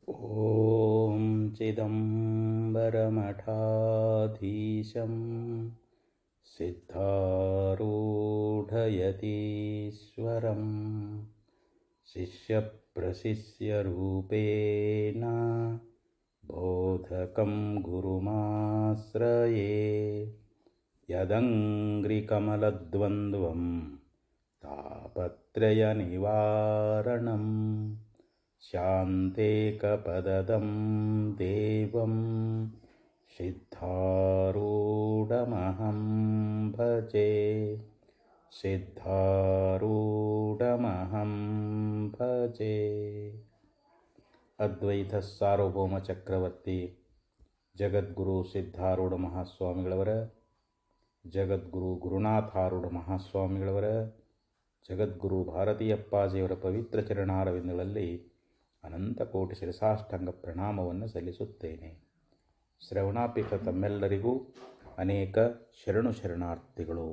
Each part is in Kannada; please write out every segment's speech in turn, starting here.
ॐ चिदम्बरमठाधीशं सिद्धारूढयतीश्वरं शिष्यप्रशिष्यरूपेण बोधकं गुरुमाश्रये यदङ्घ्रिकमलद्वन्द्वं तापत्रयनिवारणं शान्तेकपदं देवं सिद्धारूढमहं भजे सिद्धारूढमहं भजे. ಅದ್ವೈತ ಸಾರ್ವಭೌಮ ಚಕ್ರವರ್ತಿ ಜಗದ್ಗುರು ಸಿದ್ಧಾರೂಢ ಮಹಾಸ್ವಾಮಿಗಳವರ, ಜಗದ್ಗುರು ಗುರುನಾಥಾರೂಢ ಮಹಾಸ್ವಾಮಿಗಳವರ, ಜಗದ್ಗುರು ಭಾರತೀಯಪ್ಪಾಜಿಯವರ ಪವಿತ್ರ ಚರಣಾರವಿಂದಗಳಲ್ಲಿ ಅನಂತ ಕೋಟಿ ಶಿರಸಾಷ್ಟಾಂಗ ಪ್ರಣಾಮವನ್ನು ಸಲ್ಲಿಸುತ್ತೇನೆ. ಶ್ರವಣಾಪಿಕ ತಮ್ಮೆಲ್ಲರಿಗೂ ಅನೇಕ ಶರಣು ಶರಣಾರ್ಥಿಗಳು.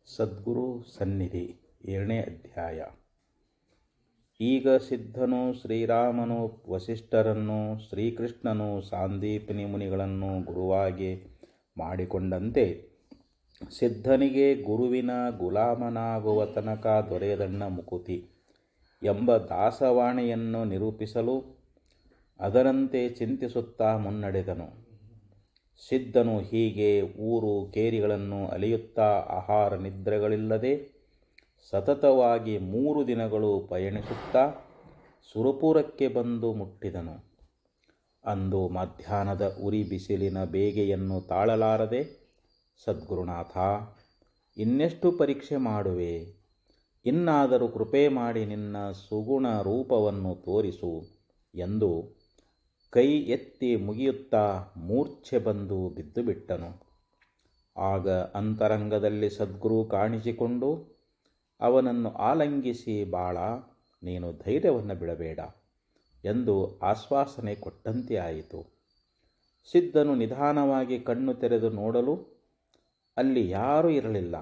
ಸದ್ಗುರು ಸನ್ನಿಧಿ 7ನೇ ಅಧ್ಯಾಯ. ಈಗ ಸಿದ್ಧನು ಶ್ರೀರಾಮನು ವಸಿಷ್ಠರನ್ನು, ಶ್ರೀಕೃಷ್ಣನು ಸಾಂದೀಪನಿ ಮುನಿಗಳನ್ನು ಗುರುವಾಗಿ ಮಾಡಿಕೊಂಡಂತೆ ಸಿದ್ಧನಿಗೆ ಗುರುವಿನ ಗುಲಾಮನಾಗುವ ತನಕ ದೊರೆಯದಣ್ಣ ಮುಕುತಿ ಎಂಬ ದಾಸವಾಣಿಯನ್ನು ನಿರೂಪಿಸಲು ಅದರಂತೆ ಚಿಂತಿಸುತ್ತಾ ಮುನ್ನಡೆದನು. ಸಿದ್ಧನು ಹೀಗೆ ಊರು ಕೇರಿಗಳನ್ನು ಅಲೆಯುತ್ತಾ ಆಹಾರ ನಿದ್ರೆಗಳಿಲ್ಲದೆ ಸತತವಾಗಿ 3 ದಿನಗಳು ಪಯಣಿಸುತ್ತಾ ಸುರಪುರಕ್ಕೆ ಬಂದು ಮುಟ್ಟಿದನು. ಅಂದು ಮಧ್ಯಾಹ್ನದ ಉರಿ ಬಿಸಿಲಿನ ಬೇಗೆಯನ್ನು ತಾಳಲಾರದೆ, ಸದ್ಗುರುನಾಥ, ಇನ್ನೆಷ್ಟು ಪರೀಕ್ಷೆ ಮಾಡುವೆ? ಇನ್ನಾದರೂ ಕೃಪೆ ಮಾಡಿ ನಿನ್ನ ಸುಗುಣ ರೂಪವನ್ನು ತೋರಿಸು ಎಂದು ಕೈ ಎತ್ತಿ ಮುಗಿಯುತ್ತಾ ಮೂರ್ಛೆ ಬಂದು ಬಿದ್ದುಬಿಟ್ಟನು. ಆಗ ಅಂತರಂಗದಲ್ಲಿ ಸದ್ಗುರು ಕಾಣಿಸಿಕೊಂಡು ಅವನನ್ನು ಆಲಂಗಿಸಿ, ಬಾಳ, ನೀನು ಧೈರ್ಯವನ್ನು ಬಿಡಬೇಡ ಎಂದು ಆಶ್ವಾಸನೆ ಕೊಟ್ಟಂತೆ ಆಯಿತು. ಸಿದ್ಧನು ನಿಧಾನವಾಗಿ ಕಣ್ಣು ತೆರೆದು ನೋಡಲು ಅಲ್ಲಿ ಯಾರೂ ಇರಲಿಲ್ಲ.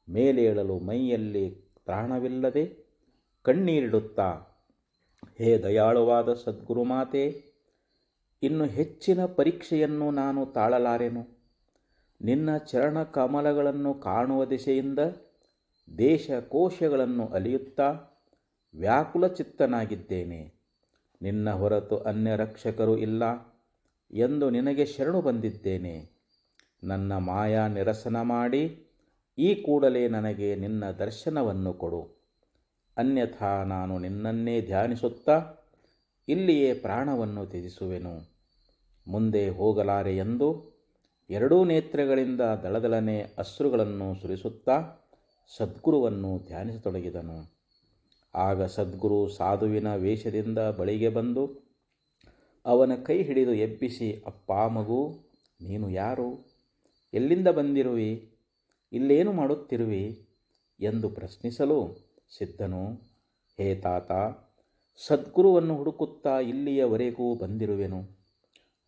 ಮೇಲೇಳಲು ಮೈಯಲ್ಲಿ ಪ್ರಾಣವಿಲ್ಲದೆ ಕಣ್ಣೀರಿಡುತ್ತಾ, ಹೇ ದಯಾಳುವಾದ ಸದ್ಗುರುಮಾತೆ, ಇನ್ನು ಹೆಚ್ಚಿನ ಪರೀಕ್ಷೆಯನ್ನು ನಾನು ತಾಳಲಾರೆನು. ನಿನ್ನ ಚರಣ ಕಮಲಗಳನ್ನು ಕಾಣುವ ದಿಶೆಯಿಂದ ದೇಶ ಕೋಶಗಳನ್ನು ಅಲಿಯುತ್ತಾ ವ್ಯಾಕುಲ ಚಿತ್ತನಾಗಿದ್ದೇನೆ. ನಿನ್ನ ಹೊರತು ಅನ್ಯ ರಕ್ಷಕರು ಇಲ್ಲ ಎಂದು ನಿನಗೆ ಶರಣು ಬಂದಿದ್ದೇನೆ. ನನ್ನ ಮಾಯಾ ನಿರಸನ ಮಾಡಿ ಈ ಕೂಡಲೇ ನನಗೆ ನಿನ್ನ ದರ್ಶನವನ್ನು ಕೊಡು. ಅನ್ಯಥಾ ನಾನು ನಿನ್ನನ್ನೇ ಧ್ಯಾನಿಸುತ್ತಾ ಇಲ್ಲಿಯೇ ಪ್ರಾಣವನ್ನು ತ್ಯಜಿಸುವೆನು. ಮುಂದೆ ಹೋಗಲಾರೆ ಎಂದು 2 ನೇತ್ರಗಳಿಂದ ದಳದಳನೆ ಅಶ್ರುಗಳನ್ನು ಸುರಿಸುತ್ತಾ ಸದ್ಗುರುವನ್ನು ಧ್ಯಾನಿಸತೊಡಗಿದನು. ಆಗ ಸದ್ಗುರು ಸಾಧುವಿನ ವೇಷದಿಂದ ಬಳಿಗೆ ಬಂದು ಅವನ ಕೈ ಹಿಡಿದು ಎಬ್ಬಿಸಿ, ಅಪ್ಪ ಮಗು, ನೀನು ಯಾರು? ಎಲ್ಲಿಂದ ಬಂದಿರುವಿ? ಇಲ್ಲೇನು ಮಾಡುತ್ತಿರುವಿ ಎಂದು ಪ್ರಶ್ನಿಸಲು ಸಿದ್ಧನು, ಹೇ ತಾತ, ಸದ್ಗುರುವನ್ನು ಹುಡುಕುತ್ತಾ ಇಲ್ಲಿಯವರೆಗೂ ಬಂದಿರುವೆನು.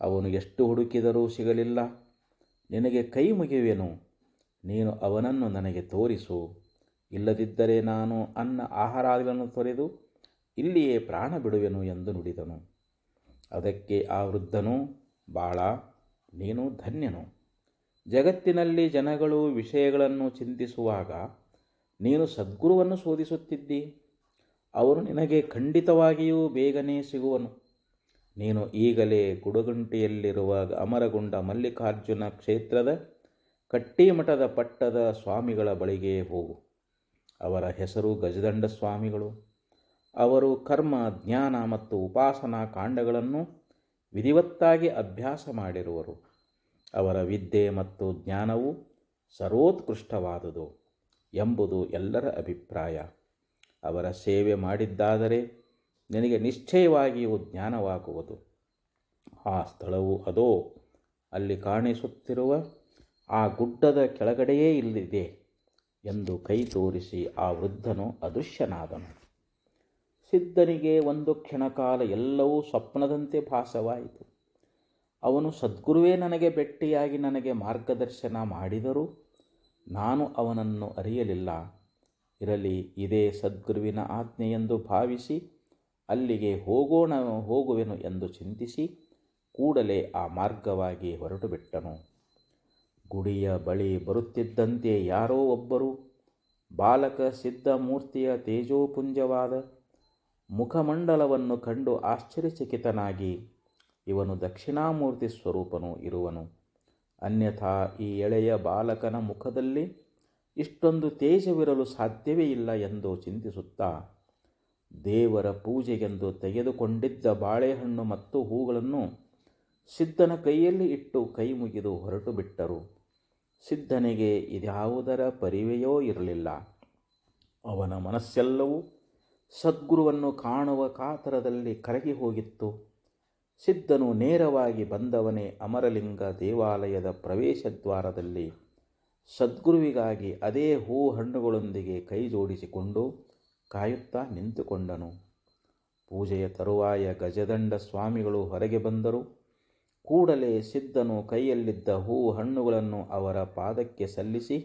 ಅವನು ಎಷ್ಟು ಹುಡುಕಿದರೂ ಸಿಗಲಿಲ್ಲ. ನಿನಗೆ ಕೈ ಮುಗಿಯುವೆನು. ನೀನು ಅವನನ್ನು ನನಗೆ ತೋರಿಸು. ಇಲ್ಲದಿದ್ದರೆ ನಾನು ಅನ್ನ ಆಹಾರಗಳನ್ನು ತೊರೆದು ಇಲ್ಲಿಯೇ ಪ್ರಾಣ ಬಿಡುವೆನು ಎಂದು ನುಡಿದನು. ಅದಕ್ಕೆ ಆ ವೃದ್ಧನು, ಬಾಳ, ನೀನು ಧನ್ಯನು. ಜಗತ್ತಿನಲ್ಲಿ ಜನಗಳು ವಿಷಯಗಳನ್ನು ಚಿಂತಿಸುವಾಗ ನೀನು ಸದ್ಗುರುವನ್ನು ಶೋಧಿಸುತ್ತಿದ್ದಿ. ಅವನು ನಿನಗೆ ಖಂಡಿತವಾಗಿಯೂ ಬೇಗನೆ ಸಿಗುವನು. ನೀನು ಈಗಲೇ ಗುಡಗುಂಟೆಯಲ್ಲಿರುವ ಅಮರಗುಂಡ ಮಲ್ಲಿಕಾರ್ಜುನ ಕ್ಷೇತ್ರದ ಕಟ್ಟಿಮಠದ ಪಟ್ಟದ ಸ್ವಾಮಿಗಳ ಬಳಿಗೆ ಹೋಗು. ಅವರ ಹೆಸರು ಗಜದಂಡ ಸ್ವಾಮಿಗಳು. ಅವರು ಕರ್ಮ, ಜ್ಞಾನ ಮತ್ತು ಉಪಾಸನಾ ಕಾಂಡಗಳನ್ನು ವಿಧಿವತ್ತಾಗಿ ಅಭ್ಯಾಸ ಮಾಡಿರುವರು. ಅವರ ವಿದ್ಯೆ ಮತ್ತು ಜ್ಞಾನವು ಸರ್ವೋತ್ಕೃಷ್ಟವಾದುದು ಎಂಬುದು ಎಲ್ಲರ ಅಭಿಪ್ರಾಯ. ಅವರ ಸೇವೆ ಮಾಡಿದ್ದಾದರೆ ನಿನಗೆ ನಿಶ್ಚಯವಾಗಿಯೂ ಜ್ಞಾನವಾಗುವುದು. ಆ ಸ್ಥಳವು ಅದೋ ಅಲ್ಲಿ ಕಾಣಿಸುತ್ತಿರುವ ಆ ಗುಡ್ಡದ ಕೆಳಗಡೆಯೇ ಇಲ್ಲಿದೆ ಎಂದು ಕೈ ತೋರಿಸಿ ಆ ವೃದ್ಧನು ಅದೃಶ್ಯನಾದನು. ಸಿದ್ಧನಿಗೆ ಒಂದು ಕ್ಷಣಕಾಲ ಎಲ್ಲವೂ ಸ್ವಪ್ನದಂತೆ ಭಾಸವಾಯಿತು. ಅವನು ಸದ್ಗುರುವೇ ನನಗೆ ಭೇಟಿಯಾಗಿ ನನಗೆ ಮಾರ್ಗದರ್ಶನ ಮಾಡಿದರೂ ನಾನು ಅವನನ್ನು ಅರಿಯಲಿಲ್ಲ. ಇರಲಿ, ಇದೇ ಸದ್ಗುರುವಿನ ಆಜ್ಞೆ ಎಂದು ಭಾವಿಸಿ ಅಲ್ಲಿಗೆ ಹೋಗುವೆನು ಎಂದು ಚಿಂತಿಸಿ ಕೂಡಲೇ ಆ ಮಾರ್ಗವಾಗಿ ಹೊರಟು ಬಿಟ್ಟನು. ಗುಡಿಯ ಬಳಿ ಬರುತ್ತಿದ್ದಂತೆ ಯಾರೋ ಒಬ್ಬರು ಬಾಲಕ ಸಿದ್ಧಮೂರ್ತಿಯ ತೇಜೋಪುಂಜವಾದ ಮುಖಮಂಡಲವನ್ನು ಕಂಡು ಆಶ್ಚರ್ಯಚಕಿತನಾಗಿ, ಇವನು ದಕ್ಷಿಣಾಮೂರ್ತಿ ಸ್ವರೂಪನು ಇರುವನು, ಅನ್ಯಥಾ ಈ ಎಳೆಯ ಬಾಲಕನ ಮುಖದಲ್ಲಿ ಇಷ್ಟೊಂದು ತೇಜವಿರಲು ಸಾಧ್ಯವೇ ಇಲ್ಲ ಎಂದು ಚಿಂತಿಸುತ್ತಾ ದೇವರ ಪೂಜೆಗೆಂದು ತೆಗೆದುಕೊಂಡಿದ್ದ ಬಾಳೆಹಣ್ಣು ಮತ್ತು ಹೂಗಳನ್ನು ಸಿದ್ಧನ ಕೈಯಲ್ಲಿ ಇಟ್ಟು ಕೈ ಮುಗಿದು ಹೊರಟು ಬಿಟ್ಟರು. ಸಿದ್ಧನಿಗೆ ಇದ್ಯಾವುದರ ಪರಿವೆಯೋ ಇರಲಿಲ್ಲ. ಅವನ ಮನಸ್ಸೆಲ್ಲವೂ ಸದ್ಗುರುವನ್ನು ಕಾಣುವ ಕಾತರದಲ್ಲಿ ಕರಗಿ ಹೋಗಿತ್ತು. ಸಿದ್ಧನು ನೇರವಾಗಿ ಬಂದವನೇ ಅಮರಲಿಂಗ ದೇವಾಲಯದ ಪ್ರವೇಶದ್ವಾರದಲ್ಲಿ ಸದ್ಗುರುವಿಗಾಗಿ ಅದೇ ಹೂ ಹಣ್ಣುಗಳೊಂದಿಗೆ ಕೈ ಜೋಡಿಸಿಕೊಂಡು ಕಾಯುತ್ತಾ ನಿಂತುಕೊಂಡನು. ಪೂಜೆಯ ತರುವಾಯ ಗಜದಂಡ ಸ್ವಾಮಿಗಳು ಹೊರಗೆ ಬಂದರು. ಕೂಡಲೇ ಸಿದ್ಧನು ಕೈಯಲ್ಲಿದ್ದ ಹೂ ಹಣ್ಣುಗಳನ್ನು ಅವರ ಪಾದಕ್ಕೆ ಸಲ್ಲಿಸಿ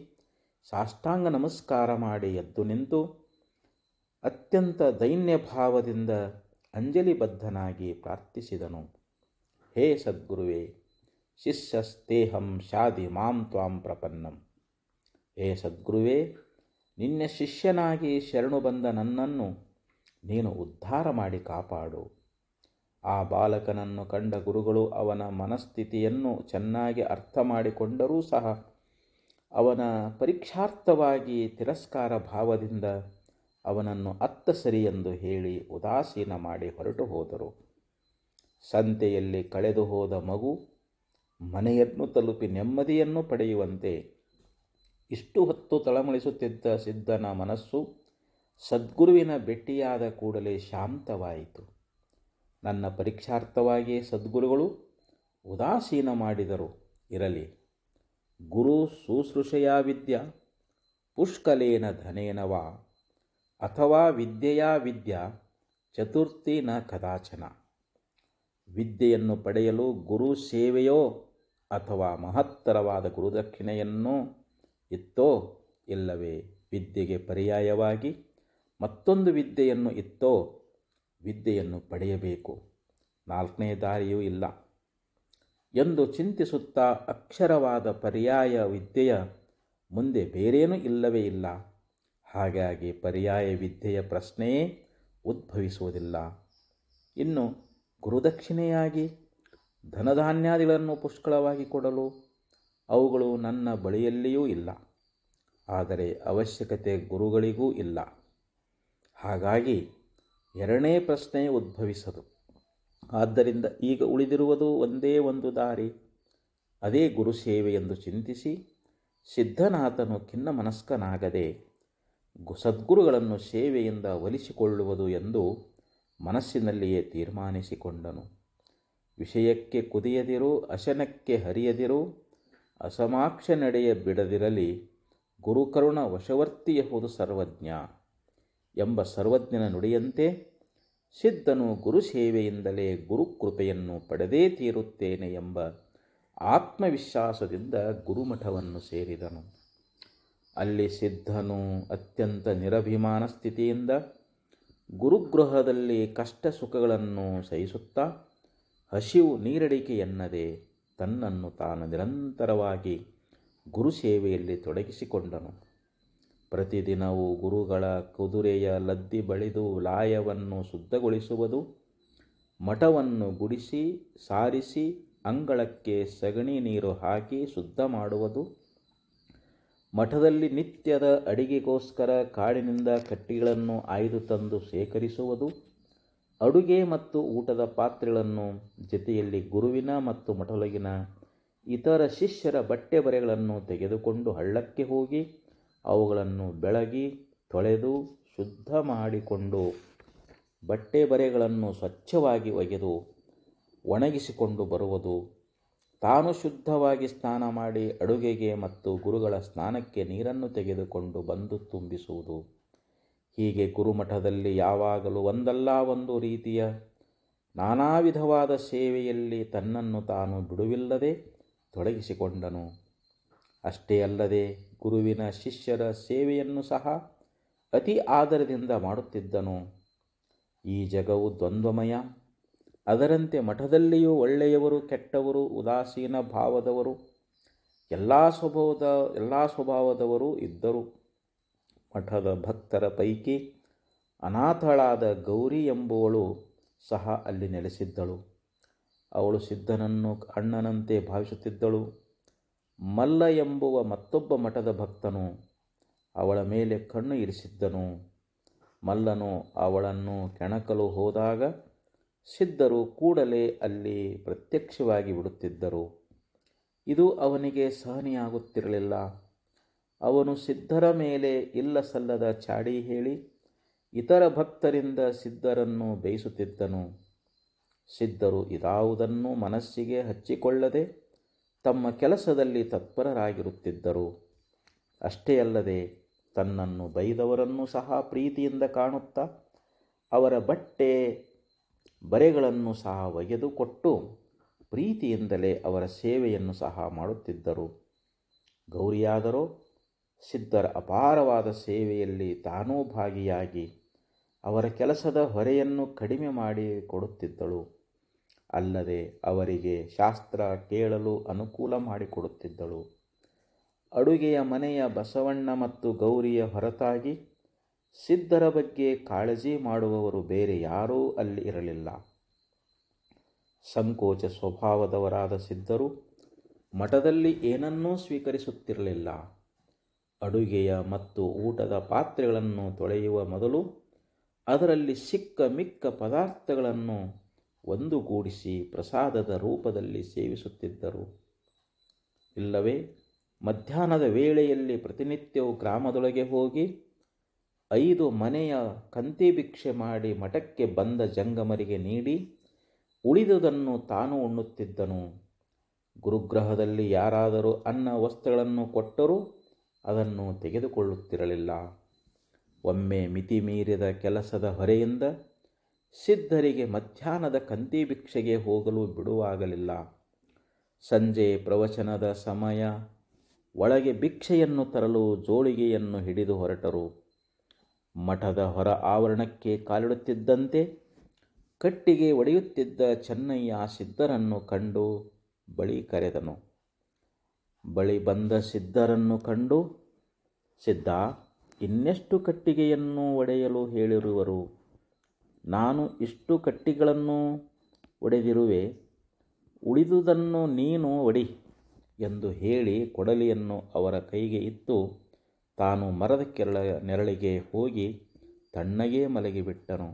ಸಾಷ್ಟಾಂಗ ನಮಸ್ಕಾರ ಮಾಡಿ ಎದ್ದು ನಿಂತು ಅತ್ಯಂತ ದೈನ್ಯಭಾವದಿಂದ ಅಂಜಲಿಬದ್ಧನಾಗಿ ಪ್ರಾರ್ಥಿಸಿದನು. ಹೇ ಸದ್ಗುರುವೇ, ಶಿಷ್ಯಸ್ತೇಹಂ ಶಾದಿ ಮಾಂ ತ್ವಾಂ ಪ್ರಪನ್ನಂ. ಹೇ ಸದ್ಗುರುವೇ, ನಿನ್ನ ಶಿಷ್ಯನಾಗಿ ಶರಣು ಬಂದ ನನ್ನನ್ನು ನೀನು ಉದ್ಧಾರ ಮಾಡಿ ಕಾಪಾಡು. ಆ ಬಾಲಕನನ್ನು ಕಂಡ ಗುರುಗಳು ಅವನ ಮನಸ್ಥಿತಿಯನ್ನು ಚೆನ್ನಾಗಿ ಅರ್ಥ ಮಾಡಿಕೊಂಡರೂ ಸಹ ಅವನ ಪರೀಕ್ಷಾರ್ಥವಾಗಿ ತಿರಸ್ಕಾರ ಭಾವದಿಂದ ಅವನನ್ನು ಅತ್ತ ಸರಿ ಎಂದು ಹೇಳಿ ಉದಾಸೀನ ಮಾಡಿ ಹೊರಟು ಹೋದರು. ಸಂತೆಯಲ್ಲಿ ಕಳೆದು ಹೋದ ಮಗು ಮನೆಯನ್ನು ತಲುಪಿ ನೆಮ್ಮದಿಯನ್ನು ಪಡೆಯುವಂತೆ ಇಷ್ಟು ಹೊತ್ತು ತಳಮಳಿಸುತ್ತಿದ್ದ ಸಿದ್ಧನ ಮನಸ್ಸು ಸದ್ಗುರುವಿನ ಭೆಟ್ಟಿಯಾದ ಕೂಡಲೇ ಶಾಂತವಾಯಿತು. ನನ್ನ ಪರೀಕ್ಷಾರ್ಥವಾಗಿ ಸದ್ಗುರುಗಳು ಉದಾಸೀನ ಮಾಡಿದರು, ಇರಲಿ. ಗುರು ಶುಶ್ರೂಷೆಯ ವಿದ್ಯಾ ಪುಷ್ಕಲೇನ ಧನೇನ ವಾ ಅಥವಾ ವಿದ್ಯೆಯ ವಿದ್ಯಾ ಚತುರ್ಥಿ ನ ಕದಾಚನ. ವಿದ್ಯೆಯನ್ನು ಪಡೆಯಲು ಗುರು ಸೇವೆಯೋ ಅಥವಾ ಮಹತ್ತರವಾದ ಗುರುದಕ್ಷಿಣೆಯನ್ನೋ ಇತ್ತೋ, ಇಲ್ಲವೇ ವಿದ್ಯೆಗೆ ಪರ್ಯಾಯವಾಗಿ ಮತ್ತೊಂದು ವಿದ್ಯೆಯನ್ನು ಇತ್ತೋ, ವಿದ್ಯೆಯನ್ನು ಪಡೆಯಬೇಕು, ನಾಲ್ಕನೇ ದಾರಿಯೂ ಇಲ್ಲ ಎಂದು ಚಿಂತಿಸುತ್ತಾ ಅಕ್ಷರವಾದ ಪರ್ಯಾಯ ವಿದ್ಯೆಯ ಮುಂದೆ ಬೇರೇನೂ ಇಲ್ಲವೇ ಇಲ್ಲ. ಹಾಗಾಗಿ ಪರ್ಯಾಯ ವಿದ್ಯೆಯ ಪ್ರಶ್ನೆಯೇ ಉದ್ಭವಿಸುವುದಿಲ್ಲ. ಇನ್ನು ಗುರುದಕ್ಷಿಣೆಯಾಗಿ ಧನಧಾನ್ಯಾದಿಗಳನ್ನು ಪುಷ್ಕಳವಾಗಿ ಕೊಡಲು ಅವುಗಳು ನನ್ನ ಬಳಿಯಲ್ಲಿಯೂ ಇಲ್ಲ. ಆದರೆ ಅವಶ್ಯಕತೆ ಗುರುಗಳಿಗೂ ಇಲ್ಲ. ಹಾಗಾಗಿ ಎರಡನೇ ಪ್ರಶ್ನೆ ಉದ್ಭವಿಸದು. ಆದ್ದರಿಂದ ಈಗ ಉಳಿದಿರುವುದು ಒಂದೇ ಒಂದು ದಾರಿ, ಅದೇ ಗುರು ಸೇವೆ ಎಂದು ಚಿಂತಿಸಿ ಸಿದ್ಧನಾಥನು ಖಿನ್ನ ಮನಸ್ಕನಾಗದೆ ಸದ್ಗುರುಗಳನ್ನು ಸೇವೆಯಿಂದ ಒಲಿಸಿಕೊಳ್ಳುವುದು ಎಂದು ಮನಸ್ಸಿನಲ್ಲಿಯೇ ತೀರ್ಮಾನಿಸಿಕೊಂಡನು. ವಿಷಯಕ್ಕೆ ಕುದಿಯದಿರು, ಅಶನಕ್ಕೆ ಹರಿಯದಿರು, ಅಸಮಾಕ್ಷ ನಡೆಯ ಬಿಡದಿರಲಿ, ಗುರುಕರುಣ ವಶವರ್ತಿಯಹುದು ಸರ್ವಜ್ಞ ಎಂಬ ಸರ್ವಜ್ಞನ ನುಡಿಯಂತೆ ಸಿದ್ಧನು ಗುರುಸೇವೆಯಿಂದಲೇ ಗುರುಕೃಪೆಯನ್ನು ಪಡೆದೇ ತೀರುತ್ತೇನೆ ಎಂಬ ಆತ್ಮವಿಶ್ವಾಸದಿಂದ ಗುರುಮಠವನ್ನು ಸೇರಿದನು. ಅಲ್ಲಿ ಸಿದ್ಧನು ಅತ್ಯಂತ ನಿರಭಿಮಾನ ಸ್ಥಿತಿಯಿಂದ ಗುರುಗೃಹದಲ್ಲಿ ಕಷ್ಟ ಸುಖಗಳನ್ನು ಸಹಿಸುತ್ತಾ ಹಸಿವು ನೀರಡಿಕೆ ಎನ್ನದೆ ತನ್ನನ್ನು ತಾನು ನಿರಂತರವಾಗಿ ಗುರುಸೇವೆಯಲ್ಲಿ ತೊಡಗಿಸಿಕೊಂಡನು. ಪ್ರತಿದಿನವೂ ಗುರುಗಳ ಕುದುರೆಯ ಲದ್ದಿ ಬಳಿದು ಲಾಯವನ್ನು ಶುದ್ಧಗೊಳಿಸುವುದು, ಮಠವನ್ನು ಗುಡಿಸಿ ಸಾರಿಸಿ ಅಂಗಳಕ್ಕೆ ಸಗಣಿ ನೀರು ಹಾಕಿ ಶುದ್ಧ ಮಾಡುವುದು, ಮಠದಲ್ಲಿ ನಿತ್ಯದ ಅಡಿಗೆಗೋಸ್ಕರ ಕಾಡಿನಿಂದ ಕಟ್ಟಿಗಳನ್ನು ಆಯ್ದು ತಂದು ಶೇಖರಿಸುವುದು, ಅಡುಗೆ ಮತ್ತು ಊಟದ ಪಾತ್ರೆಗಳನ್ನು ಜೊತೆಯಲ್ಲಿ ಗುರುವಿನ ಮತ್ತು ಮಠದೊಳಗಿನ ಇತರ ಶಿಷ್ಯರ ಬಟ್ಟೆ ಬರೆಗಳನ್ನು ತೆಗೆದುಕೊಂಡು ಹಳ್ಳಕ್ಕೆ ಹೋಗಿ ಅವುಗಳನ್ನು ಬೆಳಗಿ ತೊಳೆದು ಶುದ್ಧ ಮಾಡಿಕೊಂಡು ಬಟ್ಟೆ ಬರೆಗಳನ್ನು ಸ್ವಚ್ಛವಾಗಿ ಒಗೆದು ಒಣಗಿಸಿಕೊಂಡು ಬರುವುದು, ತಾನು ಶುದ್ಧವಾಗಿ ಸ್ನಾನ ಮಾಡಿ ಅಡುಗೆಗೆ ಮತ್ತು ಗುರುಗಳ ಸ್ನಾನಕ್ಕೆ ನೀರನ್ನು ತೆಗೆದುಕೊಂಡು ಬಂದು ತುಂಬಿಸುವುದು. ಹೀಗೆ ಗುರುಮಠದಲ್ಲಿ ಯಾವಾಗಲೂ ಒಂದಲ್ಲ ಒಂದು ರೀತಿಯ ನಾನಾ ವಿಧವಾದ ಸೇವೆಯಲ್ಲಿ ತನ್ನನ್ನು ತಾನು ಬಿಡುವಿಲ್ಲದೆ ತೊಡಗಿಸಿಕೊಂಡನು. ಅಷ್ಟೇ ಅಲ್ಲದೆ ಗುರುವಿನ ಶಿಷ್ಯರ ಸೇವೆಯನ್ನು ಸಹ ಅತಿ ಆದರದಿಂದ ಮಾಡುತ್ತಿದ್ದನು. ಈ ಜಗವು ದ್ವಂದ್ವಮಯ. ಅದರಂತೆ ಮಠದಲ್ಲಿಯೂ ಒಳ್ಳೆಯವರು, ಕೆಟ್ಟವರು, ಉದಾಸೀನ ಭಾವದವರು, ಎಲ್ಲ ಸ್ವಭಾವದವರು ಇದ್ದರು. ಮಠದ ಭಕ್ತರ ಪೈಕಿ ಅನಾಥಳಾದ ಗೌರಿ ಎಂಬುವಳು ಸಹ ಅಲ್ಲಿ ನೆಲೆಸಿದ್ದಳು. ಅವಳು ಸಿದ್ಧನನ್ನು ಅಣ್ಣನಂತೆ ಭಾವಿಸುತ್ತಿದ್ದಳು. ಮಲ್ಲ ಎಂಬುವ ಮತ್ತೊಬ್ಬ ಮಠದ ಭಕ್ತನು ಅವಳ ಮೇಲೆ ಕಣ್ಣು ಇರಿಸಿದ್ದನು. ಮಲ್ಲನು ಅವಳನ್ನು ಕೆಣಕಲು ಹೋದಾಗ ಸಿದ್ಧರು ಕೂಡಲೇ ಅಲ್ಲಿ ಪ್ರತ್ಯಕ್ಷವಾಗಿ ಬಿಡುತ್ತಿದ್ದರು. ಇದು ಅವನಿಗೆ ಸಹನೆಯಾಗುತ್ತಿರಲಿಲ್ಲ. ಅವನು ಸಿದ್ಧರ ಮೇಲೆ ಇಲ್ಲಸಲ್ಲದ ಚಾಡಿ ಹೇಳಿ ಇತರ ಭಕ್ತರಿಂದ ಸಿದ್ಧರನ್ನು ಬೇಯಿಸುತ್ತಿದ್ದನು. ಸಿದ್ಧರು ಇದಾವುದನ್ನು ಮನಸ್ಸಿಗೆ ಹಚ್ಚಿಕೊಳ್ಳದೆ ತಮ್ಮ ಕೆಲಸದಲ್ಲಿ ತತ್ಪರರಾಗಿರುತ್ತಿದ್ದರು. ಅಷ್ಟೇ ಅಲ್ಲದೆ ತನ್ನನ್ನು ಬೈದವರನ್ನು ಸಹ ಪ್ರೀತಿಯಿಂದ ಕಾಣುತ್ತಾ ಅವರ ಬಟ್ಟೆ ಬರೆಗಳನ್ನು ಸಹ ಒಗೆದುಕೊಟ್ಟು ಪ್ರೀತಿಯಿಂದಲೇ ಅವರ ಸೇವೆಯನ್ನು ಸಹ ಮಾಡುತ್ತಿದ್ದರು. ಗೌರಿಯಾದರೋ ಸಿದ್ಧರ ಅಪಾರವಾದ ಸೇವೆಯಲ್ಲಿ ತಾನೂ ಭಾಗಿಯಾಗಿ ಅವರ ಕೆಲಸದ ಹೊರೆಯನ್ನು ಕಡಿಮೆ ಮಾಡಿ ಕೊಡುತ್ತಿದ್ದಳು. ಅಲ್ಲದೆ ಅವರಿಗೆ ಶಾಸ್ತ್ರ ಕೇಳಲು ಅನುಕೂಲ ಮಾಡಿಕೊಡುತ್ತಿದ್ದಳು. ಅಡುಗೆಯ ಮನೆಯ ಬಸವಣ್ಣ ಮತ್ತು ಗೌರಿಯ ಹೊರತಾಗಿ ಸಿದ್ಧರ ಬಗ್ಗೆ ಕಾಳಜಿ ಮಾಡುವವರು ಬೇರೆ ಯಾರೂ ಅಲ್ಲಿ ಇರಲಿಲ್ಲ. ಸಂಕೋಚ ಸ್ವಭಾವದವರಾದ ಸಿದ್ಧರು ಮಠದಲ್ಲಿ ಏನನ್ನೂ ಸ್ವೀಕರಿಸುತ್ತಿರಲಿಲ್ಲ. ಅಡುಗೆಯ ಮತ್ತು ಊಟದ ಪಾತ್ರೆಗಳನ್ನು ತೊಳೆಯುವ ಮೊದಲು ಅದರಲ್ಲಿ ಸಿಕ್ಕ ಮಿಕ್ಕ ಪದಾರ್ಥಗಳನ್ನು ಒಂದುಗೂಡಿಸಿ ಪ್ರಸಾದದ ರೂಪದಲ್ಲಿ ಸೇವಿಸುತ್ತಿದ್ದರು. ಇಲ್ಲವೇ ಮಧ್ಯಾಹ್ನದ ವೇಳೆಯಲ್ಲಿ ಪ್ರತಿನಿತ್ಯವೂ ಗ್ರಾಮದೊಳಗೆ ಹೋಗಿ 5 ಮನೆಯ ಕಂತಿ ಭಿಕ್ಷೆ ಮಾಡಿ ಮಠಕ್ಕೆ ಬಂದ ಜಂಗಮರಿಗೆ ನೀಡಿ ಉಳಿದುದನ್ನು ತಾನು ಉಣ್ಣುತ್ತಿದ್ದನು. ಗುರುಗ್ರಹದಲ್ಲಿ ಯಾರಾದರೂ ಅನ್ನ ವಸ್ತ್ರಗಳನ್ನು ಕೊಟ್ಟರೂ ಅದನ್ನು ತೆಗೆದುಕೊಳ್ಳುತ್ತಿರಲಿಲ್ಲ. ಒಮ್ಮೆ ಮಿತಿ ಮೀರಿದ ಕೆಲಸದ ಹೊರೆಯಿಂದ ಸಿದ್ಧರಿಗೆ ಮಧ್ಯಾಹ್ನದ ಕಂತಿ ಭಿಕ್ಷೆಗೆ ಹೋಗಲು ಬಿಡುವಾಗಲಿಲ್ಲ. ಸಂಜೆ ಪ್ರವಚನದ ಸಮಯ. ಒಳಗೆ ಭಿಕ್ಷೆಯನ್ನು ತರಲು ಜೋಳಿಗೆಯನ್ನು ಹಿಡಿದು ಹೊರಟರು. ಮಠದ ಹೊರ ಆವರಣಕ್ಕೆ ಕಾಲಿಡುತ್ತಿದ್ದಂತೆ ಕಟ್ಟಿಗೆ ಒಡೆಯುತ್ತಿದ್ದ ಚೆನ್ನಯ್ಯ ಸಿದ್ಧರನ್ನು ಕಂಡು ಬಳಿ ಕರೆದನು. ಬಳಿ ಬಂದ ಸಿದ್ಧರನ್ನು ಕಂಡು, ಸಿದ್ಧ, ಇನ್ನೆಷ್ಟು ಕಟ್ಟಿಗೆಯನ್ನು ಒಡೆಯಲು ಹೇಳಿರುವರು? ನಾನು ಇಷ್ಟು ಕಟ್ಟಿಗೆಗಳನ್ನು ಒಡೆದಿರುವೆ, ಉಳಿದುದನ್ನು ನೀನು ಒಡಿ ಎಂದು ಹೇಳಿ ಕೊಡಲಿಯನ್ನು ಅವರ ಕೈಗೆ ಇತ್ತು ತಾನು ಮರದ ನೆರಳಿಗೆ ಹೋಗಿ ತಣ್ಣಗೆ ಮಲಗಿಬಿಟ್ಟನು.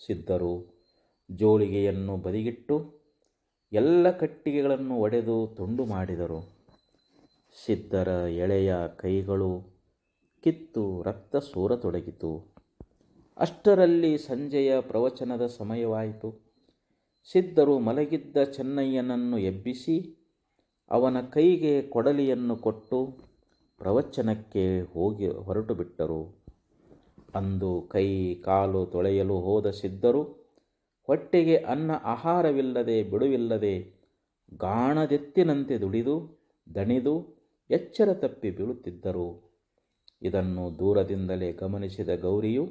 ಸಿದ್ಧರು ಜೋಳಿಗೆಯನ್ನು ಬದಿಗಿಟ್ಟು ಎಲ್ಲ ಕಟ್ಟಿಗೆಗಳನ್ನು ಒಡೆದು ತುಂಡು ಮಾಡಿದರು. ಸಿದ್ಧರ ಎಳೆಯ ಕೈಗಳು ಕಿತ್ತು ರಕ್ತ ಸೋರತೊಡಗಿತು. ಅಷ್ಟರಲ್ಲಿ ಸಂಜೆಯ ಪ್ರವಚನದ ಸಮಯವಾಯಿತು. ಸಿದ್ಧರು ಮಲಗಿದ್ದ ಚೆನ್ನಯ್ಯನನ್ನು ಎಬ್ಬಿಸಿ ಅವನ ಕೈಗೆ ಕೊಡಲಿಯನ್ನು ಕೊಟ್ಟು ಪ್ರವಚನಕ್ಕೆ ಹೊರಟು ಬಿಟ್ಟರು. ಅಂದು ಕೈ ಕಾಲು ತೊಳೆಯಲು ಹೋದ ಸಿದ್ಧರು ಹೊಟ್ಟೆಗೆ ಅನ್ನ ಆಹಾರವಿಲ್ಲದೆ ಬಿಡುವಿಲ್ಲದೆ ಗಾಣದೆತ್ತಿನಂತೆ ದುಡಿದು ದಣಿದು ಎಚ್ಚರ ತಪ್ಪಿ ಬೀಳುತ್ತಿದ್ದರು. ಇದನ್ನು ದೂರದಿಂದಲೇ ಗಮನಿಸಿದ ಗೌರಿಯು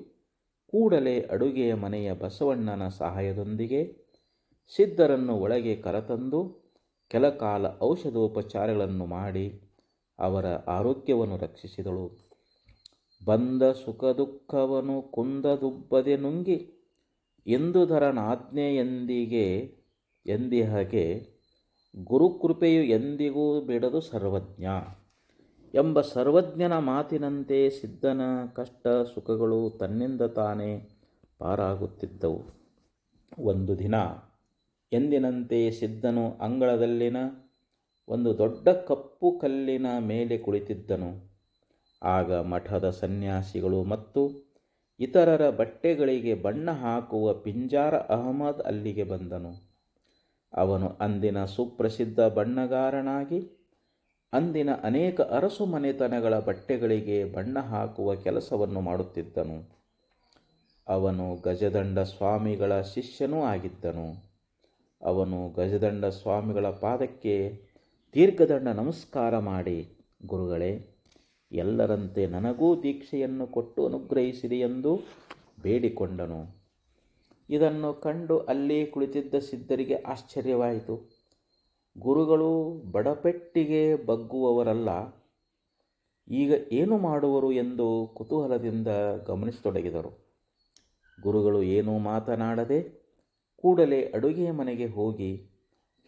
ಕೂಡಲೇ ಅಡುಗೆಯ ಮನೆಯ ಬಸವಣ್ಣನ ಸಹಾಯದೊಂದಿಗೆ ಸಿದ್ಧರನ್ನು ಒಳಗೆ ಕರೆತಂದು ಕೆಲಕಾಲ ಔಷಧೋಪಚಾರಗಳನ್ನು ಮಾಡಿ ಅವರ ಆರೋಗ್ಯವನ್ನು ರಕ್ಷಿಸಿದಳು. ಬಂದ ಸುಖ ದುಃಖವನು ಕುಂದದುಬ್ಬದೆ ನುಂಗಿ ಇಂದುಧರನಾಜ್ಞೆ ಎಂದಿಹಗೆ ಗುರುಕೃಪೆಯು ಎಂದಿಗೂ ಬಿಡದು ಸರ್ವಜ್ಞ ಎಂಬ ಸರ್ವಜ್ಞನ ಮಾತಿನಂತೆ ಸಿದ್ಧನ ಕಷ್ಟ ಸುಖಗಳು ತನ್ನಿಂದ ತಾನೇ ಪಾರಾಗುತ್ತಿದ್ದವು. ಒಂದು ದಿನ ಎಂದಿನಂತೆ ಸಿದ್ಧನು ಅಂಗಳದಲ್ಲಿನ ಒಂದು ದೊಡ್ಡ ಕಪ್ಪು ಕಲ್ಲಿನ ಮೇಲೆ ಕುಳಿತಿದ್ದನು. ಆಗ ಮಠದ ಸನ್ಯಾಸಿಗಳು ಮತ್ತು ಇತರರ ಬಟ್ಟೆಗಳಿಗೆ ಬಣ್ಣ ಹಾಕುವ ಪಿಂಜಾರ ಅಹಮದ್ ಅಲ್ಲಿಗೆ ಬಂದನು. ಅವನು ಅಂದಿನ ಸುಪ್ರಸಿದ್ಧ ಬಣ್ಣಗಾರನಾಗಿ ಅಂದಿನ ಅನೇಕ ಅರಸು ಮನೆತನಗಳ ಬಟ್ಟೆಗಳಿಗೆ ಬಣ್ಣ ಹಾಕುವ ಕೆಲಸವನ್ನು ಮಾಡುತ್ತಿದ್ದನು. ಅವನು ಗಜದಂಡ ಸ್ವಾಮಿಗಳ ಶಿಷ್ಯನೂ ಆಗಿದ್ದನು. ಅವನು ಗಜದಂಡ ಸ್ವಾಮಿಗಳ ಪಾದಕ್ಕೆ ದೀರ್ಘದಂಡ ನಮಸ್ಕಾರ ಮಾಡಿ, ಗುರುಗಳೇ, ಎಲ್ಲರಂತೆ ನನಗೂ ದೀಕ್ಷೆಯನ್ನು ಕೊಟ್ಟು ಅನುಗ್ರಹಿಸಿರಿ ಎಂದು ಬೇಡಿಕೊಂಡನು. ಇದನ್ನು ಕಂಡು ಅಲ್ಲಿ ಕುಳಿತಿದ್ದ ಸಿದ್ಧರಿಗೆ ಆಶ್ಚರ್ಯವಾಯಿತು. ಗುರುಗಳು ಬಡಪೆಟ್ಟಿಗೆ ಬಗ್ಗುವವರಲ್ಲ, ಈಗ ಏನು ಮಾಡುವರು ಎಂದು ಕುತೂಹಲದಿಂದ ಗಮನಿಸತೊಡಗಿದರು. ಗುರುಗಳು ಏನೂ ಮಾತನಾಡದೆ ಕೂಡಲೇ ಅಡುಗೆ ಮನೆಗೆ ಹೋಗಿ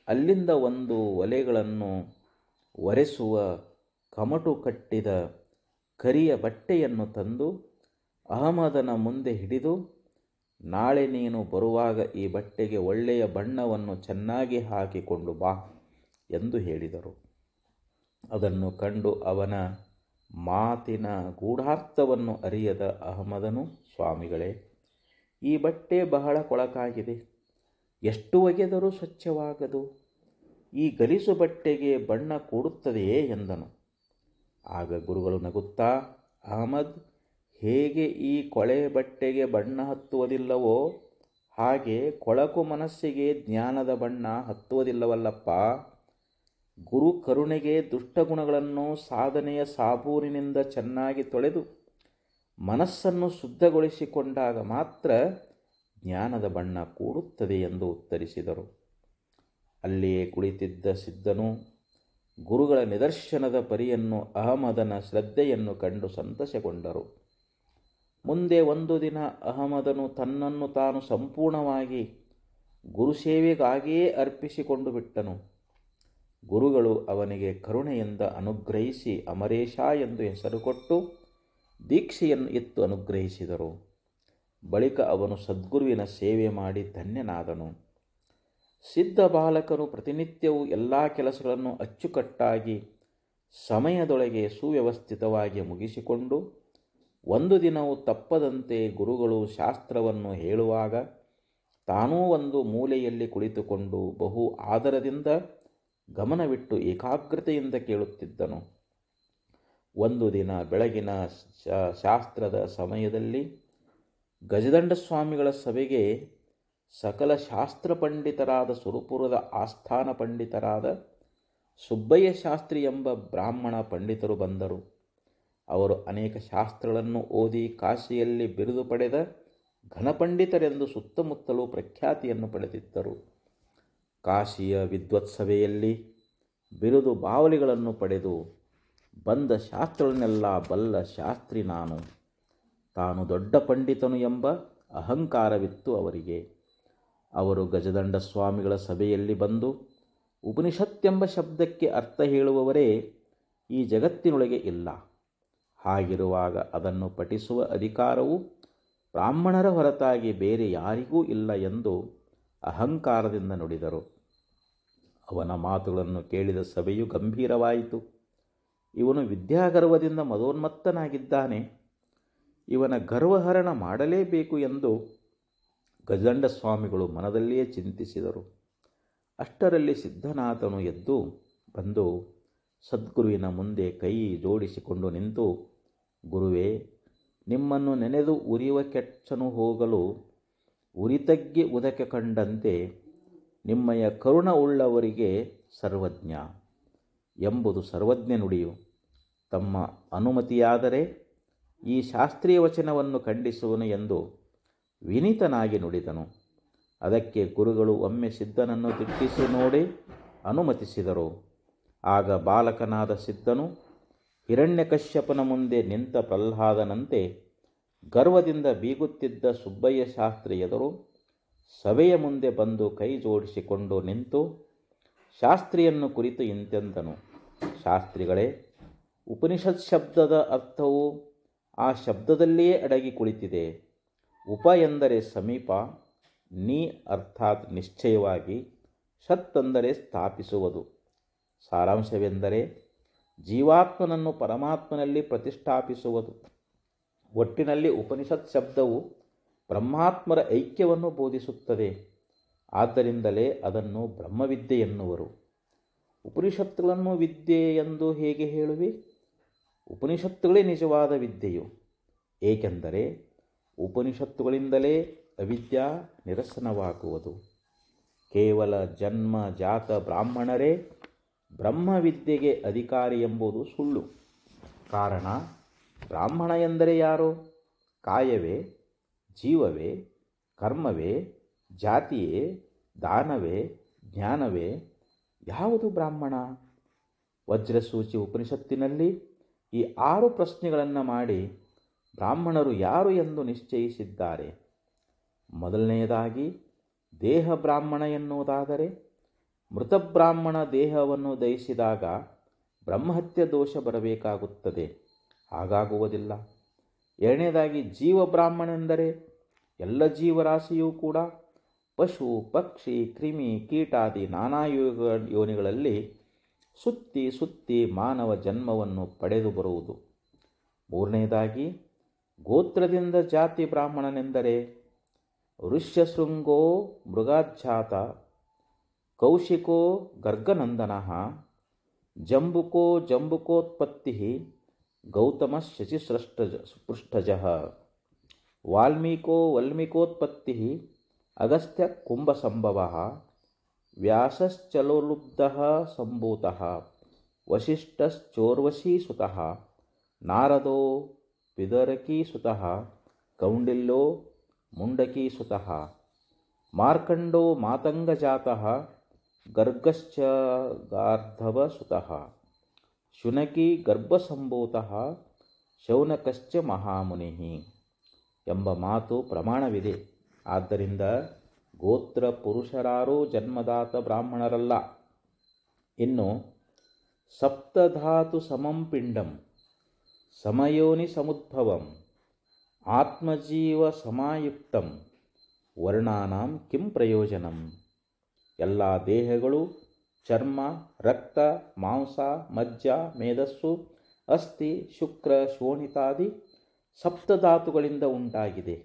ಅಲ್ಲಿಂದ ಒಂದು ಒಲೆಗಳನ್ನು ಒರೆಸುವ ಕಮಟು ಕಟ್ಟಿದ ಕರಿಯ ಬಟ್ಟೆಯನ್ನು ತಂದು ಅಹಮದನ ಮುಂದೆ ಹಿಡಿದು, ನಾಳೆ ನೀನು ಬರುವಾಗ ಈ ಬಟ್ಟೆಗೆ ಒಳ್ಳೆಯ ಬಣ್ಣವನ್ನು ಚೆನ್ನಾಗಿ ಹಾಕಿಕೊಂಡು ಬಾ ಎಂದು ಹೇಳಿದರು. ಅದನ್ನು ಕಂಡು ಅವನ ಮಾತಿನ ಗೂಢಾರ್ಥವನ್ನು ಅರಿಯದ ಅಹಮದನು, ಸ್ವಾಮಿಗಳೇ, ಈ ಬಟ್ಟೆ ಬಹಳ ಕೊಳಕಾಗಿದೆ, ಎಷ್ಟು ಒಗೆದರೂ ಸ್ವಚ್ಛವಾಗದು, ಈ ಗಲಿಸು ಬಟ್ಟೆಗೆ ಬಣ್ಣ ಕೂಡುತ್ತದೆಯೇ ಎಂದನು. ಆಗ ಗುರುಗಳು ನಗುತ್ತಾ, ಅಹಮದ್, ಹೇಗೆ ಈ ಕೊಳೆ ಬಟ್ಟೆಗೆ ಬಣ್ಣ ಹತ್ತುವುದಿಲ್ಲವೋ ಹಾಗೆ ಕೊಳಕು ಮನಸ್ಸಿಗೆ ಜ್ಞಾನದ ಬಣ್ಣ ಹತ್ತುವುದಿಲ್ಲವಲ್ಲಪ್ಪ. ಗುರು ಕರುಣೆಗೆ ದುಷ್ಟಗುಣಗಳನ್ನು ಸಾಧನೆಯ ಸಾಬೂನಿನಿಂದ ಚೆನ್ನಾಗಿ ತೊಳೆದು ಮನಸ್ಸನ್ನು ಶುದ್ಧಗೊಳಿಸಿಕೊಂಡಾಗ ಮಾತ್ರ ಜ್ಞಾನದ ಬಣ್ಣ ಕೂಡುತ್ತದೆ ಎಂದು ಉತ್ತರಿಸಿದರು. ಅಲ್ಲಿಯೇ ಕುಳಿತಿದ್ದ ಸಿದ್ಧನು ಗುರುಗಳ ನಿದರ್ಶನದ ಪರಿಯನ್ನು, ಅಹಮದನ ಶ್ರದ್ಧೆಯನ್ನು ಕಂಡು ಸಂತಸಗೊಂಡರು. ಮುಂದೆ ಒಂದು ದಿನ ಅಹಮದನು ತನ್ನನ್ನು ತಾನು ಸಂಪೂರ್ಣವಾಗಿ ಗುರುಸೇವೆಗಾಗಿಯೇ ಅರ್ಪಿಸಿಕೊಂಡು ಬಿಟ್ಟನು. ಗುರುಗಳು ಅವನಿಗೆ ಕರುಣೆಯಿಂದ ಅನುಗ್ರಹಿಸಿ ಅಮರೇಶ ಎಂದು ಹೆಸರು ಕೊಟ್ಟು ದೀಕ್ಷೆಯನ್ನು ಇತ್ತು ಅನುಗ್ರಹಿಸಿದರು. ಬಳಿಕ ಅವನು ಸದ್ಗುರುವಿನ ಸೇವೆ ಮಾಡಿ ಧನ್ಯನಾದನು. ಸಿದ್ಧ ಬಾಲಕನು ಪ್ರತಿನಿತ್ಯವೂ ಎಲ್ಲ ಕೆಲಸಗಳನ್ನು ಅಚ್ಚುಕಟ್ಟಾಗಿ ಸಮಯದೊಳಗೆ ಸುವ್ಯವಸ್ಥಿತವಾಗಿ ಮುಗಿಸಿಕೊಂಡು ಒಂದು ದಿನವೂ ತಪ್ಪದಂತೆ ಗುರುಗಳು ಶಾಸ್ತ್ರವನ್ನು ಹೇಳುವಾಗ ತಾನೂ ಒಂದು ಮೂಲೆಯಲ್ಲಿ ಕುಳಿತುಕೊಂಡು ಬಹು ಆದರದಿಂದ ಗಮನವಿಟ್ಟು ಏಕಾಗ್ರತೆಯಿಂದ ಕೇಳುತ್ತಿದ್ದನು. ಒಂದು ದಿನ ಬೆಳಗಿನ ಶಾಸ್ತ್ರದ ಸಮಯದಲ್ಲಿ ಗಜದಂಡ ಸ್ವಾಮಿಗಳ ಸಭೆಗೆ ಸಕಲ ಶಾಸ್ತ್ರ ಪಂಡಿತರಾದ ಸುರಪುರದ ಆಸ್ಥಾನ ಪಂಡಿತರಾದ ಸುಬ್ಬಯ್ಯ ಶಾಸ್ತ್ರಿ ಎಂಬ ಬ್ರಾಹ್ಮಣ ಪಂಡಿತರು ಬಂದರು. ಅವರು ಅನೇಕ ಶಾಸ್ತ್ರಗಳನ್ನು ಓದಿ ಕಾಶಿಯಲ್ಲಿ ಬಿರುದು ಪಡೆದ ಘನಪಂಡಿತರೆಂದು ಸುತ್ತಮುತ್ತಲೂ ಪ್ರಖ್ಯಾತಿಯನ್ನು ಪಡೆದಿದ್ದರು. ಕಾಶಿಯ ವಿದ್ವತ್ಸಭೆಯಲ್ಲಿ ಬಿರುದು ಬಾವಲಿಗಳನ್ನು ಪಡೆದು ಬಂದ ಶಾಸ್ತ್ರಗಳನ್ನೆಲ್ಲ ಬಲ್ಲ ಶಾಸ್ತ್ರಿ ನಾನು, ತಾನು ದೊಡ್ಡ ಪಂಡಿತನು ಎಂಬ ಅಹಂಕಾರವಿತ್ತು ಅವರಿಗೆ. ಅವರು ಗಜದಂಡ ಸ್ವಾಮಿಗಳ ಸಭೆಯಲ್ಲಿ ಬಂದು ಉಪನಿಷತ್ತೆಂಬ ಶಬ್ದಕ್ಕೆ ಅರ್ಥ ಹೇಳುವವರೇ ಈ ಜಗತ್ತಿನೊಳಗೆ ಇಲ್ಲ, ಹಾಗಿರುವಾಗ ಅದನ್ನು ಪಠಿಸುವ ಅಧಿಕಾರವು ಬ್ರಾಹ್ಮಣರ ಹೊರತಾಗಿ ಬೇರೆ ಯಾರಿಗೂ ಇಲ್ಲ ಎಂದು ಅಹಂಕಾರದಿಂದ ನುಡಿದರು. ಅವನ ಮಾತುಗಳನ್ನು ಕೇಳಿದ ಸಭೆಯು ಗಂಭೀರವಾಯಿತು. ಇವನು ವಿದ್ಯಾಗರ್ವದಿಂದ ಮದೋನ್ಮತ್ತನಾಗಿದ್ದಾನೆ, ಇವನ ಗರ್ವಹರಣ ಮಾಡಲೇಬೇಕು ಎಂದು ಗಜದಂಡ ಸ್ವಾಮಿಗಳು ಮನದಲ್ಲಿಯೇ ಚಿಂತಿಸಿದರು. ಅಷ್ಟರಲ್ಲಿ ಸಿದ್ಧನಾಥನು ಎದ್ದು ಬಂದು ಸದ್ಗುರುವಿನ ಮುಂದೆ ಕೈ ಜೋಡಿಸಿಕೊಂಡು ನಿಂತು, ಗುರುವೇ, ನಿಮ್ಮನ್ನು ನೆನೆದು ಉರಿಯುವ ಕೆಚ್ಚನು ಹೋಗಲು ಉರಿತಗ್ಗಿ ಉದಕ ಕಂಡಂತೆ ನಿಮ್ಮಯ ಕರುಣ ಉಳ್ಳವರಿಗೆ ಸರ್ವಜ್ಞ ಎಂಬುದು ಸರ್ವಜ್ಞ ನುಡಿಯು. ತಮ್ಮ ಅನುಮತಿಯಾದರೆ ಈ ಶಾಸ್ತ್ರೀಯ ವಚನವನ್ನು ಖಂಡಿಸುವನು ಎಂದು ವಿನೀತನಾಗಿ ನುಡಿದನು. ಅದಕ್ಕೆ ಗುರುಗಳು ಒಮ್ಮೆ ಸಿದ್ಧನನ್ನು ದಿಟ್ಟಿಸಿ ನೋಡಿ ಅನುಮತಿಸಿದರು. ಆಗ ಬಾಲಕನಾದ ಸಿದ್ಧನು ಹಿರಣ್ಯಕಶ್ಯಪನ ಮುಂದೆ ನಿಂತ ಪ್ರಹ್ಲಾದನಂತೆ ಗರ್ವದಿಂದ ಬೀಗುತ್ತಿದ್ದ ಸುಬ್ಬಯ್ಯ ಶಾಸ್ತ್ರಿ ಎದುರು ಸಭೆಯ ಮುಂದೆ ಬಂದು ಕೈ ಜೋಡಿಸಿಕೊಂಡು ನಿಂತು ಶಾಸ್ತ್ರಿಯನ್ನು ಕುರಿತು ಇಂತೆಂದನು, ಶಾಸ್ತ್ರಿಗಳೇ, ಉಪನಿಷತ್ ಶಬ್ದದ ಅರ್ಥವು ಆ ಶಬ್ದದಲ್ಲಿಯೇ ಅಡಗಿ ಕುಳಿತಿದೆ. ಉಪ ಎಂದರೆ ಸಮೀಪ, ನಿ ಅರ್ಥಾತ್ ನಿಶ್ಚಯವಾಗಿ, ಷತ್ ಅಂದರೆ ಸ್ಥಾಪಿಸುವುದು. ಸಾರಾಂಶವೆಂದರೆ ಜೀವಾತ್ಮನನ್ನು ಪರಮಾತ್ಮನಲ್ಲಿ ಪ್ರತಿಷ್ಠಾಪಿಸುವುದು. ಒಟ್ಟಿನಲ್ಲಿ ಉಪನಿಷತ್ ಶಬ್ದವು ಬ್ರಹ್ಮಾತ್ಮರ ಐಕ್ಯವನ್ನು ಬೋಧಿಸುತ್ತದೆ. ಆದ್ದರಿಂದಲೇ ಅದನ್ನು ಬ್ರಹ್ಮವಿದ್ಯೆ ಎನ್ನುವರು. ಉಪನಿಷತ್ತುಗಳನ್ನು ವಿದ್ಯೆ ಎಂದು ಹೇಗೆ ಹೇಳುವೆ? ಉಪನಿಷತ್ತುಗಳೇ ನಿಜವಾದ ವಿದ್ಯೆಯು. ಏಕೆಂದರೆ ಉಪನಿಷತ್ತುಗಳಿಂದಲೇ ಅವಿದ್ಯಾ ನಿರಸನವಾಗುವುದು. ಕೇವಲ ಜನ್ಮ ಜಾತ ಬ್ರಾಹ್ಮಣರೇ ಬ್ರಹ್ಮವಿದ್ಯೆಗೆ ಅಧಿಕಾರಿ ಎಂಬುದು ಸುಳ್ಳು. ಕಾರಣ, ಬ್ರಾಹ್ಮಣ ಎಂದರೆ ಯಾರು? ಕಾಯವೇ, ಜೀವವೇ, ಕರ್ಮವೇ, ಜಾತಿಯೇ, ದಾನವೇ, ಜ್ಞಾನವೇ? ಯಾವುದು ಬ್ರಾಹ್ಮಣ? ವಜ್ರಸೂಚಿ ಉಪನಿಷತ್ತಿನಲ್ಲಿ ಈ 6 ಪ್ರಶ್ನೆಗಳನ್ನು ಮಾಡಿ ಬ್ರಾಹ್ಮಣರು ಯಾರು ಎಂದು ನಿಶ್ಚಯಿಸಿದ್ದಾರೆ. ಮೊದಲನೆಯದಾಗಿ, ದೇಹ ಬ್ರಾಹ್ಮಣ ಎನ್ನುವುದಾದರೆ ಮೃತಬ್ರಾಹ್ಮಣ ದೇಹವನ್ನು ದಹಿಸಿದಾಗ ಬ್ರಹ್ಮಹತ್ಯ ದೋಷ ಬರಬೇಕಾಗುತ್ತದೆ. ಹಾಗಾಗುವುದಿಲ್ಲ. ಎರಡನೇದಾಗಿ, ಜೀವ ಬ್ರಾಹ್ಮಣನೆಂದರೆ ಎಲ್ಲ ಜೀವರಾಶಿಯೂ ಕೂಡ ಪಶು, ಪಕ್ಷಿ, ಕ್ರಿಮಿ, ಕೀಟಾದಿ ನಾನಾ ಯೋನಿಗಳಲ್ಲಿ ಸುತ್ತಿ ಸುತ್ತಿ ಮಾನವ ಜನ್ಮವನ್ನು ಪಡೆದು ಬರುವುದು. ಮೂರನೇದಾಗಿ, ಗೋತ್ರದಿಂದ ಜಾತಿ ಬ್ರಾಹ್ಮಣನೆಂದರೆ ಋಷ್ಯಶೃಂಗೋ ಮೃಗಾಜ್ಜಾತ, ಕೌಶಿಕೋ ಗರ್ಗನಂದನಃ, ಜಂಬುಕೋ ಜಂಬುಕೋತ್ಪತ್ತಿ, ಗೌತಮ ಶಚಿಪೃಷ್ಠಜಃ, ವಾಲ್ಮೀಕೋ ವಲ್ಮೀಕೋತ್ಪತ್ತಿ, ಅಗಸ್ತ್ಯ ಕುಂಭಸಂಭವಃ, ವ್ಯಾಸಶ್ಚಲೋಲುಬ್ಧಃ ಸಂಭೂತಃ, ವಸಿಷ್ಠಶ್ಚೋರ್ವಶೀಸುತಃ, ನಾರದೋ ಪಿದರಕೀಸುತಃ, ಕೌಂಡಿಲ್ಯೋ ಮುಂಡಕೀಸುತಃ, ಮಾರ್ಕಂಡೋ ಮಾತಂಗಜಾತಃ, ಗರ್ಗಶ್ಚ ಗಾರ್ಧವಸುತಃ, ಶುನಕಿ ಗರ್ಭಸಂಭೂತಃ, ಶೌನಕಶ್ಚ ಮಹಾಮುನಿಃ ಎಂಬ ಮಾತು ಪ್ರಮಾಣವಿದೆ. ಆದ್ದರಿಂದ ಗೋತ್ರ ಪುರುಷರಾರೂ ಜನ್ಮದಾತ ಬ್ರಾಹ್ಮಣರಲ್ಲ. ಇನ್ನು ಸಪ್ತಧಾತು ಸಮಂ ಪಿಂಡಂ ಸಮಯೋನಿ ಸಮುದ್ಭವಂ ಆತ್ಮಜೀವ ಸಮಾಯುಕ್ತಂ ವರ್ಣಾನಾಂ ಕಿಂ ಪ್ರಯೋಜನಂ? ಎಲ್ಲ ದೇಹಗಳು ಚರ್ಮ, ರಕ್ತ, ಮಾಂಸ, ಮಜ್ಜ, ಮೇಧಸ್ಸು, ಅಸ್ಥಿ, ಶುಕ್ರ, ಶೋಣಿತಾದಿ ಸಪ್ತಧಾತುಗಳಿಂದ ಉಂಟಾಗಿದೆ.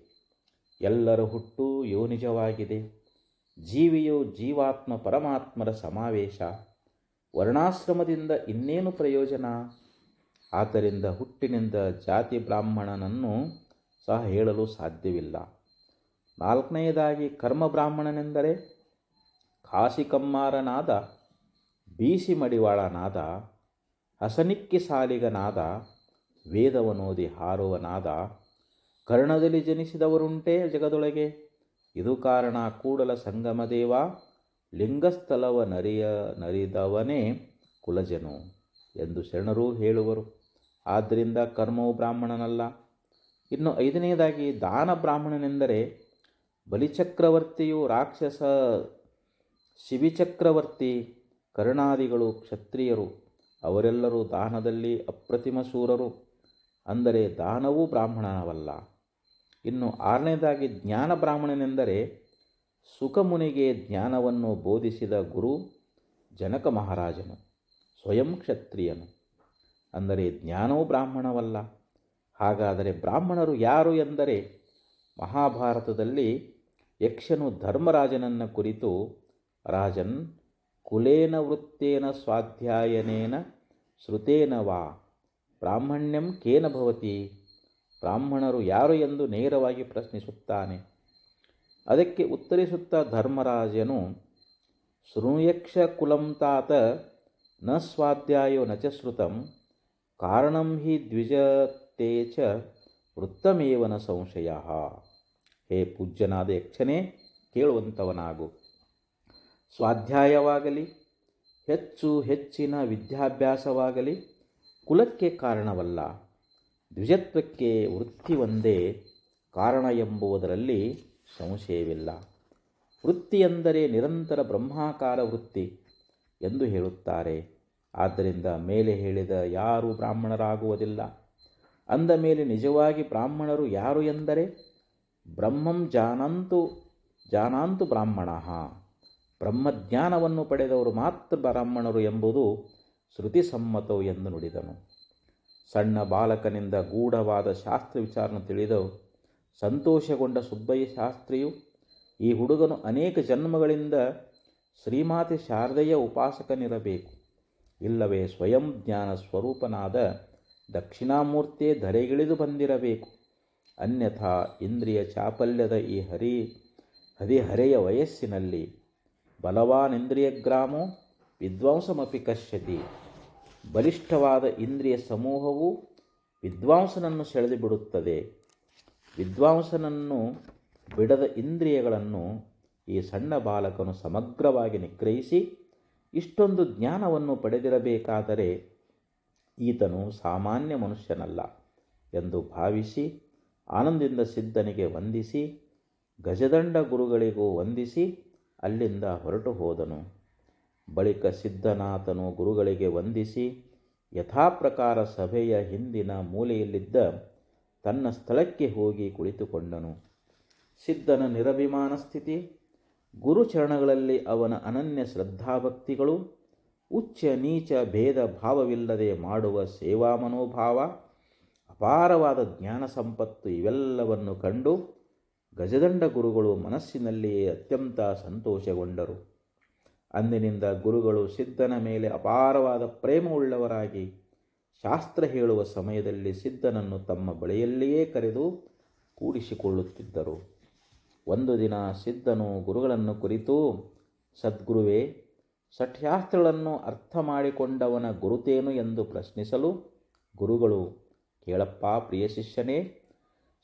ಎಲ್ಲರ ಹುಟ್ಟು ಯೋನಿಜವಾಗಿದೆ. ಜೀವಿಯು ಜೀವಾತ್ಮ ಪರಮಾತ್ಮರ ಸಮಾವೇಶ. ವರ್ಣಾಶ್ರಮದಿಂದ ಇನ್ನೇನು ಪ್ರಯೋಜನ? ಆದ್ದರಿಂದ ಹುಟ್ಟಿನಿಂದ ಜಾತಿ ಬ್ರಾಹ್ಮಣನನ್ನು ಸಹ ಹೇಳಲು ಸಾಧ್ಯವಿಲ್ಲ. ನಾಲ್ಕನೆಯದಾಗಿ, ಕರ್ಮ ಬ್ರಾಹ್ಮಣನೆಂದರೆ ಕಾಶಿಕಮ್ಮಾರನಾದ, ಬೀಸಿ ಮಡಿವಾಳನಾದ, ಹಸನಿಕ್ಕಿ ಸಾಲಿಗನಾದ, ವೇದವನೋದಿ ಹಾರುವನಾದ, ಕರ್ಣದಲ್ಲಿ ಜನಿಸಿದವರುಂಟೇ ಜಗದೊಳಗೆ? ಇದು ಕಾರಣ ಕೂಡಲ ಸಂಗಮದೇವ, ಲಿಂಗಸ್ಥಲವ ನರಿದವನೇ ಕುಲಜನು ಎಂದು ಶರಣರೂ ಹೇಳುವರು. ಆದ್ದರಿಂದ ಕರ್ಮವು ಬ್ರಾಹ್ಮಣನಲ್ಲ. ಇನ್ನು ಐದನೆಯದಾಗಿ, ದಾನ ಬ್ರಾಹ್ಮಣನೆಂದರೆ ಬಲಿಚಕ್ರವರ್ತಿಯು, ರಾಕ್ಷಸ ಶಿಬಿಚಕ್ರವರ್ತಿ, ಕರ್ಣಾದಿಗಳು ಕ್ಷತ್ರಿಯರು, ಅವರೆಲ್ಲರೂ ದಾನದಲ್ಲಿ ಅಪ್ರತಿಮ ಶೂರರು. ಅಂದರೆ ದಾನವೂ ಬ್ರಾಹ್ಮಣನವಲ್ಲ. ಇನ್ನು ಆರನೇದಾಗಿ, ಜ್ಞಾನ ಬ್ರಾಹ್ಮಣನೆಂದರೆ ಸುಖಮುನಿಗೆ ಜ್ಞಾನವನ್ನು ಬೋಧಿಸಿದ ಗುರು ಜನಕ ಮಹಾರಾಜನು, ಸ್ವಯಂ ಕ್ಷತ್ರಿಯನು. ಅಂದರೆ ಜ್ಞಾನವೂ ಬ್ರಾಹ್ಮಣವಲ್ಲ. ಹಾಗಾದರೆ ಬ್ರಾಹ್ಮಣರು ಯಾರು ಎಂದರೆ, ಮಹಾಭಾರತದಲ್ಲಿ ಯಕ್ಷನು ಧರ್ಮರಾಜನನ್ನು ಕುರಿತು, ರಾಜನ್ ಕುಲೇನ ವೃತ್ತೇನ ಸ್ವಾಧ್ಯಾಯನೇನ ಶ್ರುತೇನ ವಾ ಬ್ರಾಹ್ಮಣ್ಯಂ ಕೇನ ಭವತಿ? ಬ್ರಾಹ್ಮಣರು ಯಾರು ಎಂದು ನೇರವಾಗಿ ಪ್ರಶ್ನಿಸುತ್ತಾನೆ. ಅದಕ್ಕೆ ಉತ್ತರಿಸುತ್ತಾ ಧರ್ಮರಾಜನು, ಶೃಣುಯಕ್ಷ ಕುಲಂ ತಾತ ನ ಸ್ವಾಧ್ಯಾಯೋ ನ ಚ ಶ್ರುತಂ ಕಾರಣಂ ಹಿ ದ್ವಿಜತೆ ಚ ವೃತ್ತಮೇವ ನ ಸಂಶಯಃ. ಹೇ ಪೂಜ್ಯನಾದ ಯಕ್ಷನೇ, ಕೇಳುವಂಥವನಾಗು. ಸ್ವಾಧ್ಯಾಯವಾಗಲಿ, ಹೆಚ್ಚಿನ ವಿದ್ಯಾಭ್ಯಾಸವಾಗಲಿ ಕುಲಕ್ಕೆ ಕಾರಣವಲ್ಲ. ದ್ವಿಜತ್ವಕ್ಕೆ ವೃತ್ತಿ ಒಂದೇ ಕಾರಣ ಎಂಬುದರಲ್ಲಿ ಸಂಶಯವಿಲ್ಲ. ವೃತ್ತಿ ಎಂದರೆ ನಿರಂತರ ಬ್ರಹ್ಮಾಕಾರ ವೃತ್ತಿ ಎಂದು ಹೇಳುತ್ತಾರೆ. ಆದ್ದರಿಂದ ಮೇಲೆ ಹೇಳಿದ ಯಾರೂ ಬ್ರಾಹ್ಮಣರಾಗುವುದಿಲ್ಲ. ಅಂದ ಮೇಲೆ ನಿಜವಾಗಿ ಬ್ರಾಹ್ಮಣರು ಯಾರು ಎಂದರೆ, ಬ್ರಹ್ಮಂ ಜಾನಾಂತು ಬ್ರಾಹ್ಮಣಃ, ಬ್ರಹ್ಮಜ್ಞಾನವನ್ನು ಪಡೆದವರು ಮಾತ್ರ ಬ್ರಾಹ್ಮಣರು ಎಂಬುದು ಶ್ರುತಿಸಮ್ಮತವು ಎಂದು ನುಡಿದನು. ಸಣ್ಣ ಬಾಲಕನಿಂದ ಗೂಢವಾದ ಶಾಸ್ತ್ರ ವಿಚಾರನ ತಿಳಿದು ಸಂತೋಷಗೊಂಡ ಸುಬ್ಬಯ್ಯ ಶಾಸ್ತ್ರಿಯು, ಈ ಹುಡುಗನು ಅನೇಕ ಜನ್ಮಗಳಿಂದ ಶ್ರೀಮಾತೆ ಶಾರದೆಯ ಉಪಾಸಕನಿರಬೇಕು, ಇಲ್ಲವೇ ಸ್ವಯಂ ಜ್ಞಾನ ಸ್ವರೂಪನಾದ ದಕ್ಷಿಣಾಮೂರ್ತಿಯೇ ಧರೆಗಿಳಿದು ಬಂದಿರಬೇಕು. ಅನ್ಯಥಾ ಇಂದ್ರಿಯ ಚಾಪಲ್ಯದ ಈ ಹದಿಹರೆಯ ವಯಸ್ಸಿನಲ್ಲಿ ಬಲವಾನಿಂದ್ರಿಯಗ್ರಾಮೋ ವಿದ್ವಾಂಸಮಪಿ ಕಶ್ಯತಿ. ಬಲಿಷ್ಠವಾದ ಇಂದ್ರಿಯ ಸಮೂಹವು ವಿದ್ವಾಂಸನನ್ನು ಸೆಳೆದು ಬಿಡುತ್ತದೆ. ವಿದ್ವಾಂಸನನ್ನು ಬಿಡದ ಇಂದ್ರಿಯಗಳನ್ನು ಈ ಸಣ್ಣ ಬಾಲಕನು ಸಮಗ್ರವಾಗಿ ನಿಗ್ರಹಿಸಿ ಇಷ್ಟೊಂದು ಜ್ಞಾನವನ್ನು ಪಡೆದಿರಬೇಕಾದರೆ ಈತನು ಸಾಮಾನ್ಯ ಮನುಷ್ಯನಲ್ಲ ಎಂದು ಭಾವಿಸಿ ಆನಂದದಿಂದ ಸಿದ್ಧನಿಗೆ ವಂದಿಸಿ ಗಜದಂಡ ಗುರುಗಳಿಗೂ ವಂದಿಸಿ ಅಲ್ಲಿಂದ ಹೊರಟು ಹೋದನು. ಬಳಿಕ ಸಿದ್ಧನಾಥನು ಗುರುಗಳಿಗೆ ವಂದಿಸಿ ಯಥಾಪ್ರಕಾರ ಸಭೆಯ ಹಿಂದಿನ ಮೂಲೆಯಲ್ಲಿದ್ದ ತನ್ನ ಸ್ಥಳಕ್ಕೆ ಹೋಗಿ ಕುಳಿತುಕೊಂಡನು. ಸಿದ್ಧನ ನಿರಭಿಮಾನ ಸ್ಥಿತಿ, ಗುರುಚರಣಗಳಲ್ಲಿ ಅವನ ಅನನ್ಯ ಶ್ರದ್ಧಾಭಕ್ತಿಗಳು, ಉಚ್ಚ ನೀಚ ಭೇದ ಭಾವವಿಲ್ಲದೆ ಮಾಡುವ ಸೇವಾ ಮನೋಭಾವ, ಅಪಾರವಾದ ಜ್ಞಾನ ಸಂಪತ್ತು ಇವೆಲ್ಲವನ್ನು ಕಂಡು ಗಜದಂಡ ಗುರುಗಳು ಮನಸ್ಸಿನಲ್ಲಿಯೇ ಅತ್ಯಂತ ಸಂತೋಷಗೊಂಡರು. ಅಂದಿನಿಂದ ಗುರುಗಳು ಸಿದ್ಧನ ಮೇಲೆ ಅಪಾರವಾದ ಪ್ರೇಮವುಳ್ಳವರಾಗಿ ಶಾಸ್ತ್ರ ಹೇಳುವ ಸಮಯದಲ್ಲಿ ಸಿದ್ಧನನ್ನು ತಮ್ಮ ಬಳಿಯಲ್ಲಿಯೇ ಕರೆದು ಕೂಡಿಸಿಕೊಳ್ಳುತ್ತಿದ್ದರು. ಒಂದು ದಿನ ಸಿದ್ಧನು ಗುರುಗಳನ್ನು ಕುರಿತು, ಸದ್ಗುರುವೇ, ಷಟ್ಶಾಸ್ತ್ರಗಳನ್ನು ಅರ್ಥ ಮಾಡಿಕೊಂಡವನ ಗುರುತೇನು ಎಂದು ಪ್ರಶ್ನಿಸಲು ಗುರುಗಳು, ಕೇಳಪ್ಪ ಪ್ರಿಯ ಶಿಷ್ಯನೇ,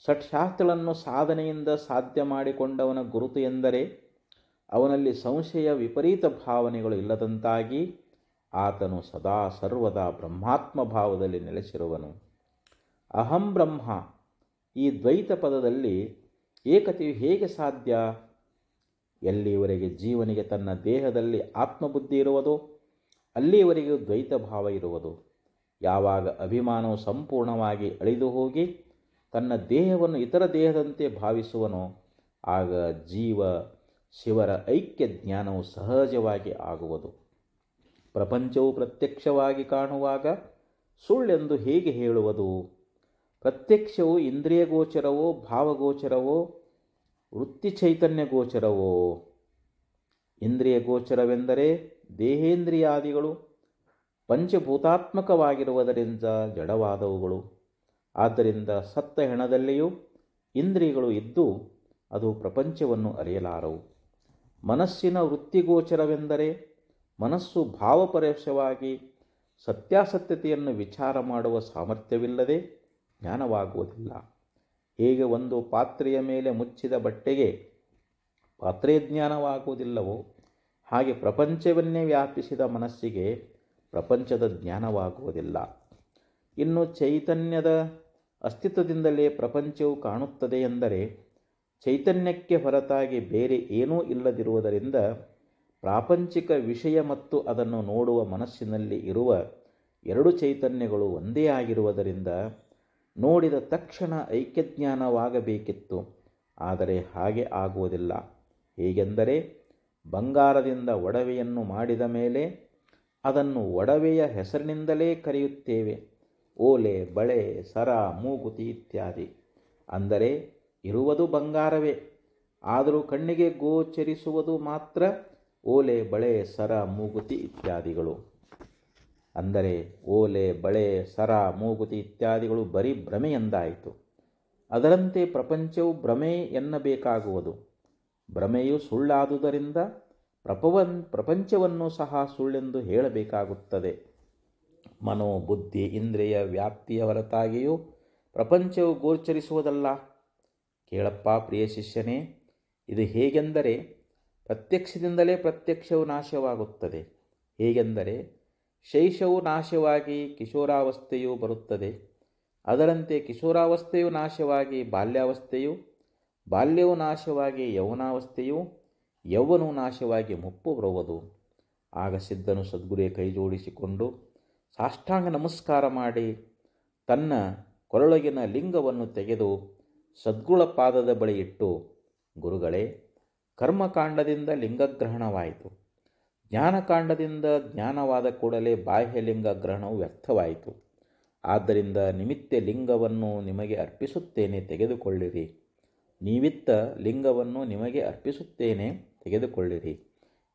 ಷಟ್ಶಾಸ್ತ್ರಗಳನ್ನು ಸಾಧನೆಯಿಂದ ಸಾಧ್ಯ ಮಾಡಿಕೊಂಡವನ ಗುರುತು ಎಂದರೆ ಅವನಲ್ಲಿ ಸಂಶಯ ವಿಪರೀತ ಭಾವನೆಗಳು ಇಲ್ಲದಂತಾಗಿ ಆತನು ಸದಾ ಸರ್ವದಾ ಬ್ರಹ್ಮಾತ್ಮ ಭಾವದಲ್ಲಿ ನೆಲೆಸಿರುವನು. ಅಹಂ ಬ್ರಹ್ಮ ಈ ದ್ವೈತ ಪದದಲ್ಲಿ ಏಕತೆಯು ಹೇಗೆ ಸಾಧ್ಯ? ಎಲ್ಲಿಯವರೆಗೆ ಜೀವನಿಗೆ ತನ್ನ ದೇಹದಲ್ಲಿ ಆತ್ಮಬುದ್ಧಿ ಇರುವುದೋ ಅಲ್ಲಿಯವರೆಗೂ ದ್ವೈತ ಭಾವ ಇರುವುದು. ಯಾವಾಗ ಅಭಿಮಾನವು ಸಂಪೂರ್ಣವಾಗಿ ಅಳಿದು ಹೋಗಿ ತನ್ನ ದೇಹವನ್ನು ಇತರ ದೇಹದಂತೆ ಭಾವಿಸುವನೋ ಆಗ ಜೀವ ಶಿವರ ಐಕ್ಯ ಜ್ಞಾನವು ಸಹಜವಾಗಿ ಆಗುವುದು. ಪ್ರಪಂಚವು ಪ್ರತ್ಯಕ್ಷವಾಗಿ ಕಾಣುವಾಗ ಸುಳ್ಳೆಂದು ಹೇಗೆ ಹೇಳುವುದು? ಪ್ರತ್ಯಕ್ಷವು ಇಂದ್ರಿಯ ಗೋಚರವೋ, ಭಾವಗೋಚರವೋ, ವೃತ್ತಿ ಚೈತನ್ಯ ಗೋಚರವೋ? ಇಂದ್ರಿಯ ಗೋಚರವೆಂದರೆ ದೇಹೇಂದ್ರಿಯಾದಿಗಳು ಪಂಚಭೂತಾತ್ಮಕವಾಗಿರುವುದರಿಂದ ಜಡವಾದವುಗಳು. ಆದ್ದರಿಂದ ಸತ್ತ ಹೆಣದಲ್ಲಿಯೂ ಇಂದ್ರಿಯಗಳು ಇದ್ದು ಅದು ಪ್ರಪಂಚವನ್ನು ಅರಿಯಲಾರವು. ಮನಸ್ಸಿನ ವೃತ್ತಿಗೋಚರವೆಂದರೆ ಮನಸ್ಸು ಭಾವಪರವಶವಾಗಿ ಸತ್ಯಾಸತ್ಯತೆಯನ್ನು ವಿಚಾರ ಮಾಡುವ ಸಾಮರ್ಥ್ಯವಿಲ್ಲದೆ ಜ್ಞಾನವಾಗುವುದಿಲ್ಲ. ಹೇಗೆ ಒಂದು ಪಾತ್ರೆಯ ಮೇಲೆ ಮುಚ್ಚಿದ ಬಟ್ಟೆಗೆ ಪಾತ್ರೆ ಜ್ಞಾನವಾಗುವುದಿಲ್ಲವೋ ಹಾಗೆ ಪ್ರಪಂಚವನ್ನೇ ವ್ಯಾಪಿಸಿದ ಮನಸ್ಸಿಗೆ ಪ್ರಪಂಚದ ಜ್ಞಾನವಾಗುವುದಿಲ್ಲ. ಇನ್ನು ಚೈತನ್ಯದ ಅಸ್ತಿತ್ವದಿಂದಲೇ ಪ್ರಪಂಚವು ಕಾಣುತ್ತದೆ ಎಂದರೆ ಚೈತನ್ಯಕ್ಕೆ ಹೊರತಾಗಿ ಬೇರೆ ಏನೂ ಇಲ್ಲದಿರುವುದರಿಂದ ಪ್ರಾಪಂಚಿಕ ವಿಷಯ ಮತ್ತು ಅದನ್ನು ನೋಡುವ ಮನಸ್ಸಿನಲ್ಲಿ ಇರುವ ಎರಡು ಚೈತನ್ಯಗಳು ಒಂದೇ ಆಗಿರುವುದರಿಂದ ನೋಡಿದ ತಕ್ಷಣ ಐಕ್ಯಜ್ಞಾನವಾಗಬೇಕಿತ್ತು. ಆದರೆ ಹಾಗೆ ಆಗುವುದಿಲ್ಲ. ಹೇಗೆಂದರೆ ಬಂಗಾರದಿಂದ ಒಡವೆಯನ್ನು ಮಾಡಿದ ಮೇಲೆ ಅದನ್ನು ಒಡವೆಯ ಹೆಸರಿನಿಂದಲೇ ಕರೆಯುತ್ತೇವೆ. ಓಲೆ, ಬಳೆ, ಸರ, ಮೂಗುತಿ ಇತ್ಯಾದಿ. ಅಂದರೆ ಇರುವುದು ಬಂಗಾರವೇ, ಆದರೂ ಕಣ್ಣಿಗೆ ಗೋಚರಿಸುವುದು ಮಾತ್ರ ಓಲೆ, ಬಳೆ, ಸರ, ಮೂಗುತಿ ಇತ್ಯಾದಿಗಳು. ಅಂದರೆ ಓಲೆ, ಬಳೆ, ಸರ, ಮೂಗುತಿ ಇತ್ಯಾದಿಗಳು ಬರೀ ಭ್ರಮೆ ಎಂದಾಯಿತು. ಅದರಂತೆ ಪ್ರಪಂಚವು ಭ್ರಮೆ ಎನ್ನಬೇಕಾಗುವುದು. ಭ್ರಮೆಯು ಸುಳ್ಳಾದುದರಿಂದ ಪ್ರಪಂಚವನ್ನು ಸಹ ಸುಳ್ಳೆಂದು ಹೇಳಬೇಕಾಗುತ್ತದೆ. ಮನೋ, ಬುದ್ಧಿ, ಇಂದ್ರಿಯ ವ್ಯಾಪ್ತಿಯ ಹೊರತಾಗಿಯೂ ಪ್ರಪಂಚವು ಗೋಚರಿಸುವುದಲ್ಲ. ಕೇಳಪ್ಪ ಪ್ರಿಯ ಶಿಷ್ಯನೇ, ಇದು ಹೇಗೆಂದರೆ ಪ್ರತ್ಯಕ್ಷದಿಂದಲೇ ಪ್ರತ್ಯಕ್ಷವು ನಾಶವಾಗುತ್ತದೆ. ಹೇಗೆಂದರೆ ಶೈಶವು ನಾಶವಾಗಿ ಕಿಶೋರಾವಸ್ಥೆಯು ಬರುತ್ತದೆ. ಅದರಂತೆ ಕಿಶೋರಾವಸ್ಥೆಯು ನಾಶವಾಗಿ ಬಾಲ್ಯಾವಸ್ಥೆಯು, ಬಾಲ್ಯವು ನಾಶವಾಗಿ ಯೌವನಾವಸ್ಥೆಯು, ಯೌವನವು ನಾಶವಾಗಿ ಮುಪ್ಪು ಬರುವುದು. ಆಗ ಸಿದ್ಧನು ಸದ್ಗುರುವೆ ಕೈ ಜೋಡಿಸಿಕೊಂಡು ಸಾಷ್ಟಾಂಗ ನಮಸ್ಕಾರ ಮಾಡಿ ತನ್ನ ಕೊರಳೊಳಗಿನ ಲಿಂಗವನ್ನು ತೆಗೆದು ಸದ್ಗುಳ ಪಾದದ ಬಳಿ ಇಟ್ಟು, ಗುರುಗಳೇ, ಕರ್ಮಕಾಂಡದಿಂದ ಲಿಂಗಗ್ರಹಣವಾಯಿತು. ಜ್ಞಾನಕಾಂಡದಿಂದ ಜ್ಞಾನವಾದ ಕೂಡಲೇ ಬಾಹ್ಯ ಲಿಂಗಗ್ರಹಣವು ವ್ಯರ್ಥವಾಯಿತು. ಆದ್ದರಿಂದ ನಿಮಿತ್ತ ಲಿಂಗವನ್ನು ನಿಮಗೆ ಅರ್ಪಿಸುತ್ತೇನೆ, ತೆಗೆದುಕೊಳ್ಳಿರಿ. ನೀವಿತ್ತ ಲಿಂಗವನ್ನು ನಿಮಗೆ ಅರ್ಪಿಸುತ್ತೇನೆ, ತೆಗೆದುಕೊಳ್ಳಿರಿ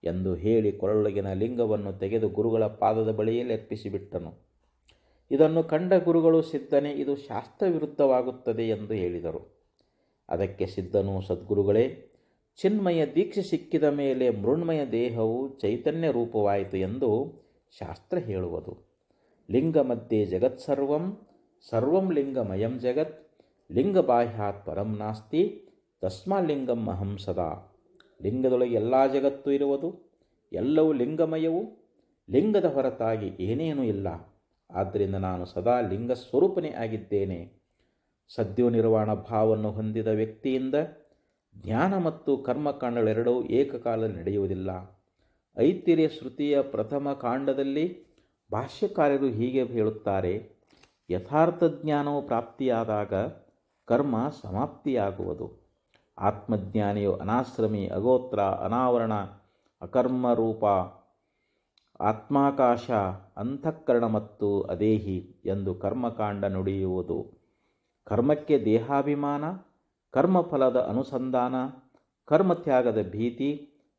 ಎಂದು ಹೇಳಿ ಕೊರಳೊಳಗಿನ ಲಿಂಗವನ್ನು ತೆಗೆದು ಗುರುಗಳ ಪಾದದ ಬಳಿಯಲ್ಲಿ ಅರ್ಪಿಸಿಬಿಟ್ಟನು. ಇದನ್ನು ಕಂಡ ಗುರುಗಳು, ಸಿದ್ಧನೇ, ಇದು ಶಾಸ್ತ್ರವಿರುದ್ಧವಾಗುತ್ತದೆ ಎಂದು ಹೇಳಿದರು. ಅದಕ್ಕೆ ಸಿದ್ಧನು, ಸದ್ಗುರುಗಳೇ, ಚಿನ್ಮಯ ದೀಕ್ಷೆ ಸಿಕ್ಕಿದ ಮೇಲೆ ಮೃಣ್ಮಯ ದೇಹವು ಚೈತನ್ಯ ರೂಪವಾಯಿತು ಎಂದು ಶಾಸ್ತ್ರ ಹೇಳುವುದು. ಲಿಂಗ ಮಧ್ಯೆ ಜಗತ್ಸರ್ವಂ, ಸರ್ವಂ ಲಿಂಗಮಯಂ ಜಗತ್, ಲಿಂಗಬಾಹ್ಯಾತ್ ಪರಂ ನಾಸ್ತಿ, ತಸ್ಮಾಲಿಂಗಂ ಅಹಂ ಸದಾ. ಲಿಂಗದೊಳಗೆ ಎಲ್ಲ ಜಗತ್ತು ಇರುವುದು, ಎಲ್ಲವೂ ಲಿಂಗಮಯವು, ಲಿಂಗದ ಹೊರತಾಗಿ ಏನೇನೂ ಇಲ್ಲ. ಆದ್ದರಿಂದ ನಾನು ಸದಾ ಲಿಂಗ ಸ್ವರೂಪನೇ ಆಗಿದ್ದೇನೆ. ಸದ್ಯೋನಿರ್ವಾಣ ಭಾವವನ್ನು ಹೊಂದಿದ ವ್ಯಕ್ತಿಯಿಂದ ಜ್ಞಾನ ಮತ್ತು ಕರ್ಮಕಾಂಡಗಳೆರಡೂ ಏಕಕಾಲದಲ್ಲಿ ನಡೆಯುವುದಿಲ್ಲ. ಐತಿರ್ಯ ಶ್ರುತಿಯ ಪ್ರಥಮ ಕಾಂಡದಲ್ಲಿ ಭಾಷ್ಯಕಾರರು ಹೀಗೆ ಹೇಳುತ್ತಾರೆ: ಯಥಾರ್ಥ ಜ್ಞಾನವು ಪ್ರಾಪ್ತಿಯಾದಾಗ ಕರ್ಮ ಸಮಾಪ್ತಿಯಾಗುವುದು. ಆತ್ಮಜ್ಞಾನಿಯು ಅನಾಶ್ರಮಿ, ಅಗೋತ್ರ, ಅನಾವರಣ, ಅಕರ್ಮರೂಪ, ಆತ್ಮಾಕಾಶ, ಅಂತಃಕರಣ ಮತ್ತು ಅದೇಹಿ ಎಂದು ಕರ್ಮಕಾಂಡ ನುಡಿಯುವುದು. ಕರ್ಮಕ್ಕೆ ದೇಹಾಭಿಮಾನ, ಕರ್ಮಫಲದ ಅನುಸಂಧಾನ, ಕರ್ಮತ್ಯಾಗದ ಭೀತಿ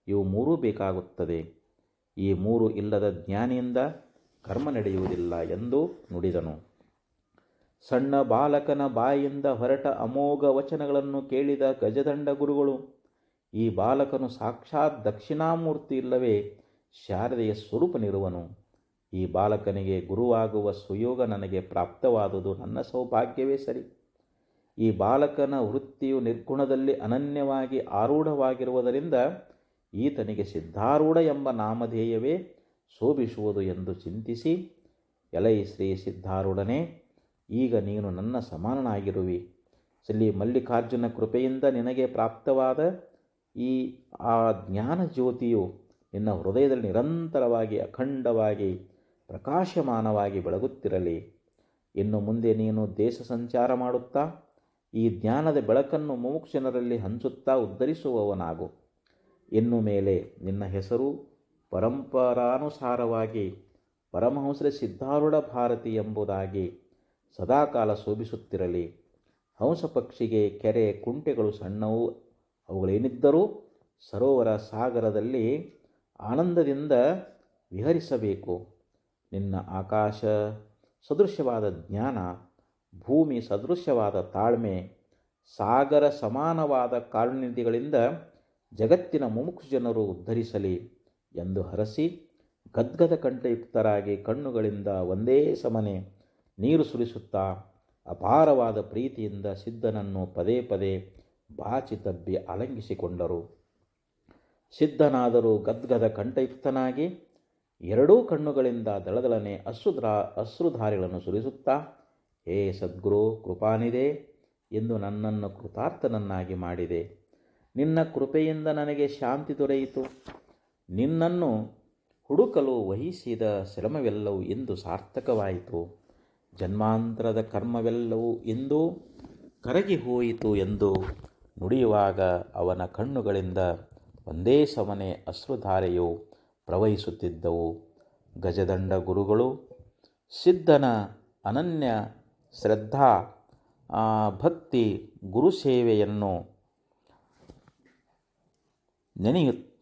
ಇವು ಮೂರೂ ಬೇಕಾಗುತ್ತದೆ. ಈ ಮೂರು ಇಲ್ಲದ ಜ್ಞಾನಿಯಿಂದ ಕರ್ಮ ನಡೆಯುವುದಿಲ್ಲ ಎಂದು ನುಡಿದನು. ಸಣ್ಣ ಬಾಲಕನ ಬಾಯಿಯಿಂದ ಹೊರಟ ಅಮೋಘ ವಚನಗಳನ್ನು ಕೇಳಿದ ಗಜದಂಡ ಗುರುಗಳು, ಈ ಬಾಲಕನು ಸಾಕ್ಷಾತ್ ದಕ್ಷಿಣಾಮೂರ್ತಿ ಇಲ್ಲವೇ ಶಾರದೆಯ ಸ್ವರೂಪನಿರುವನು. ಈ ಬಾಲಕನಿಗೆ ಗುರುವಾಗುವ ಸುಯೋಗ ನನಗೆ ಪ್ರಾಪ್ತವಾದುದು ನನ್ನ ಸೌಭಾಗ್ಯವೇ ಸರಿ. ಈ ಬಾಲಕನ ವೃತ್ತಿಯು ನಿರ್ಗುಣದಲ್ಲಿ ಅನನ್ಯವಾಗಿ ಆರೂಢವಾಗಿರುವುದರಿಂದ ಈತನಿಗೆ ಸಿದ್ಧಾರೂಢ ಎಂಬ ನಾಮಧೇಯವೇ ಶೋಭಿಸುವುದು ಎಂದು ಚಿಂತಿಸಿ, ಎಲೈ ಶ್ರೀ ಸಿದ್ಧಾರೂಢನೇ, ಈಗ ನೀನು ನನ್ನ ಸಮಾನನಾಗಿರುವಿ. ಶ್ರೀ ಮಲ್ಲಿಕಾರ್ಜುನ ಕೃಪೆಯಿಂದ ನಿನಗೆ ಪ್ರಾಪ್ತವಾದ ಆ ಜ್ಞಾನ ಜ್ಯೋತಿಯು ನಿನ್ನ ಹೃದಯದಲ್ಲಿ ನಿರಂತರವಾಗಿ ಅಖಂಡವಾಗಿ ಪ್ರಕಾಶಮಾನವಾಗಿ ಬೆಳಗುತ್ತಿರಲಿ. ಇನ್ನು ಮುಂದೆ ನೀನು ದೇಶ ಸಂಚಾರ ಮಾಡುತ್ತಾ ಈ ಜ್ಞಾನದ ಬೆಳಕನ್ನು ಮುಮುಕ್ಷುಜನರಲ್ಲಿ ಹಂಚುತ್ತಾ ಉದ್ಧರಿಸುವವನಾಗು. ಇನ್ನು ಮೇಲೆ ನಿನ್ನ ಹೆಸರು ಪರಂಪರಾನುಸಾರವಾಗಿ ಪರಮಹಂಸರ ಸಿದ್ಧಾರೂಢ ಭಾರತಿ ಎಂಬುದಾಗಿ ಸದಾಕಾಲ ಶೋಭಿಸುತ್ತಿರಲಿ. ಹಂಸ ಪಕ್ಷಿಗೆ ಕೆರೆ ಕುಂಟೆಗಳು ಸಣ್ಣವು, ಅವುಗಳೇನಿದ್ದರೂ ಸರೋವರ ಸಾಗರದಲ್ಲಿ ಆನಂದದಿಂದ ವಿಹರಿಸಬೇಕು. ನಿನ್ನ ಆಕಾಶ ಸದೃಶ್ಯವಾದ ಜ್ಞಾನ, ಭೂಮಿ ಸದೃಶ್ಯವಾದ ತಾಳ್ಮೆ, ಸಾಗರ ಸಮಾನವಾದ ಕಾರುಣ್ಯಗಳಿಂದ ಜಗತ್ತಿನ ಮುಮುಕ್ಷು ಜನರು ಉದ್ಧರಿಸಲಿ ಎಂದು ಹರಸಿ, ಗದ್ಗದ ಕಂಠಯುಕ್ತರಾಗಿ ಕಣ್ಣುಗಳಿಂದ ಒಂದೇ ಸಮನೆ ನೀರು ಸುರಿಸುತ್ತಾ ಅಪಾರವಾದ ಪ್ರೀತಿಯಿಂದ ಸಿದ್ಧನನ್ನು ಪದೇ ಪದೇ ಬಾಚಿ ತಬ್ಬಿ ಆಲಂಗಿಸಿಕೊಂಡರು. ಸಿದ್ಧನಾದರೂ ಗದ್ಗದ ಕಂಠಯುಕ್ತನಾಗಿ ಎರಡೂ ಕಣ್ಣುಗಳಿಂದ ದಳದಳನೆ ಅಶ್ರುಧಾರೆಗಳನ್ನು ಸುರಿಸುತ್ತಾ, ಹೇ ಸದ್ಗುರು ಕೃಪಾನಿದೆ ಎಂದು ನನ್ನನ್ನು ಕೃತಾರ್ಥನನ್ನಾಗಿ ಮಾಡಿದೆ. ನಿನ್ನ ಕೃಪೆಯಿಂದ ನನಗೆ ಶಾಂತಿ ದೊರೆಯಿತು. ನಿನ್ನನ್ನು ಹುಡುಕಲು ವಹಿಸಿದ ಶ್ರಮವೆಲ್ಲವೂ ಇಂದು ಸಾರ್ಥಕವಾಯಿತು. ಜನ್ಮಾಂತರದ ಕರ್ಮವೆಲ್ಲವೂ ಇಂದು ಕರಗಿ ಹೋಯಿತು ಎಂದು ನುಡಿಯುವಾಗ ಅವನ ಕಣ್ಣುಗಳಿಂದ ಒಂದೇ ಸಮನೆ ಅಶ್ರುಧಾರೆಯು ಪ್ರವಹಿಸುತ್ತಿದ್ದವು. ಗಜದಂಡ ಗುರುಗಳು ಸಿದ್ಧನ ಅನನ್ಯ ಶ್ರದ್ಧಾ ಭಕ್ತಿ ಗುರುಸೇವೆಯನ್ನು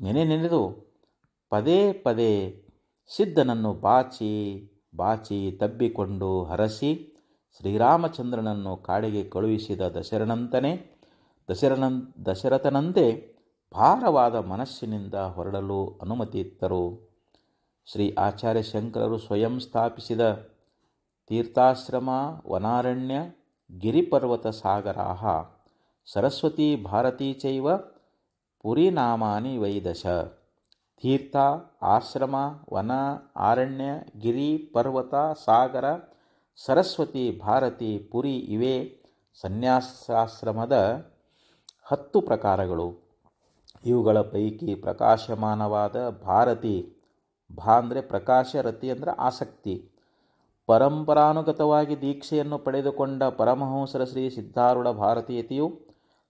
ನೆನೆದು ಪದೇ ಪದೇ ಸಿದ್ಧನನ್ನು ಬಾಚಿ ತಬ್ಬಿಕೊಂಡು ಹರಸಿ ಶ್ರೀರಾಮಚಂದ್ರನನ್ನು ಕಾಡಿಗೆ ಕಳುಹಿಸಿದ ದಶರಥನಂತೆ ಭಾರವಾದ ಮನಸ್ಸಿನಿಂದ ಹೊರಡಲು ಅನುಮತಿಯಿತ್ತರು. ಶ್ರೀ ಆಚಾರ್ಯ ಶಂಕರರು ಸ್ವಯಂ ಸ್ಥಾಪಿಸಿದ ತೀರ್ಥಾಶ್ರಮ, ವನಾರಣ್ಯ, ಗಿರಿಪರ್ವತ ಸಾಗರಾಹ, ಸರಸ್ವತಿ ಭಾರತೀ ಚೈವ ಪುರಿನಾಮಾನಿ ವೈದಶ. ತೀರ್ಥ, ಆಶ್ರಮ, ವನ, ಅರಣ್ಯ, ಗಿರಿ, ಪರ್ವತ, ಸಾಗರ, ಸರಸ್ವತಿ, ಭಾರತಿ, ಪುರಿ ಇವೇ ಸನ್ಯಾಸಾಶ್ರಮದ 10 ಪ್ರಕಾರಗಳು. ಇವುಗಳ ಪೈಕಿ ಪ್ರಕಾಶಮಾನವಾದ ಭಾರತಿ, ಅಂದರೆ ಪ್ರಕಾಶ, ರತಿ ಅಂದರೆ ಆಸಕ್ತಿ, ಪರಂಪರಾನುಗತವಾಗಿ ದೀಕ್ಷೆಯನ್ನು ಪಡೆದುಕೊಂಡ ಪರಮಹಂಸರ ಶ್ರೀ ಸಿದ್ಧಾರೂಢ ಭಾರತೀಯತೆಯು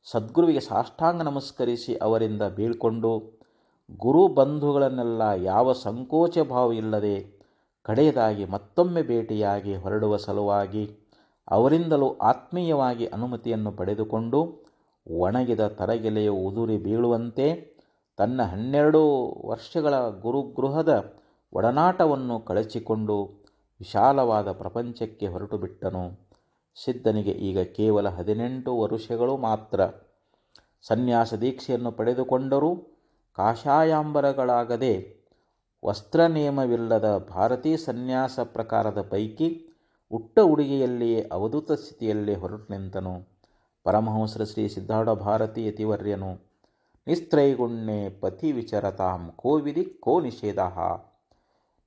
ಸದ್ಗುರುವಿಗೆ ಸಾಷ್ಟಾಂಗ ನಮಸ್ಕರಿಸಿ ಅವರಿಂದ ಬೀಳ್ಕೊಂಡು ಗುರು ಬಂಧುಗಳನ್ನೆಲ್ಲ ಯಾವ ಸಂಕೋಚ ಭಾವವಿಲ್ಲದೆ ಕಡೆಯದಾಗಿ ಮತ್ತೊಮ್ಮೆ ಭೇಟಿಯಾಗಿ ಹೊರಡುವ ಸಲುವಾಗಿ ಅವರಿಂದಲೂ ಆತ್ಮೀಯವಾಗಿ ಅನುಮತಿಯನ್ನು ಪಡೆದುಕೊಂಡು ಒಣಗಿದ ತರಗೆಲೆಯು ಉದುರಿ ಬೀಳುವಂತೆ ತನ್ನ 12 ವರ್ಷಗಳ ಗುರುಗೃಹದ ಒಡನಾಟವನ್ನು ಕಳಚಿಕೊಂಡು ವಿಶಾಲವಾದ ಪ್ರಪಂಚಕ್ಕೆ ಹೊರಟು ಬಿಟ್ಟನು. ಸಿದ್ಧನಿಗೆ ಈಗ ಕೇವಲ 18 ವರುಷಗಳು ಮಾತ್ರ. ಸನ್ಯಾಸ ದೀಕ್ಷೆಯನ್ನು ಪಡೆದುಕೊಂಡರೂ ಕಾಷಾಯಾಂಬರಗಳಾಗದೆ ವಸ್ತ್ರನೇಮವಿಲ್ಲದ ಭಾರತೀ ಸನ್ಯಾಸ ಪ್ರಕಾರದ ಪೈಕಿ ಉಟ್ಟ ಉಡುಗೆಯಲ್ಲಿಯೇ ಅವಧೂತ ಸ್ಥಿತಿಯಲ್ಲೇ ಹೊರಟು ನಿಂತನು. ಪರಮಹಂಸರ ಶ್ರೀ ಸಿದ್ಧಾರೂಢ ಭಾರತೀ ಯತಿವರ್ಯನು ನಿಸ್ತ್ರೈಗುಣ್ಯೆ ಪಥಿ ವಿಚರತಾಂ ಕೋ ವಿಧಿ ಕೋ ನಿಷೇಧ.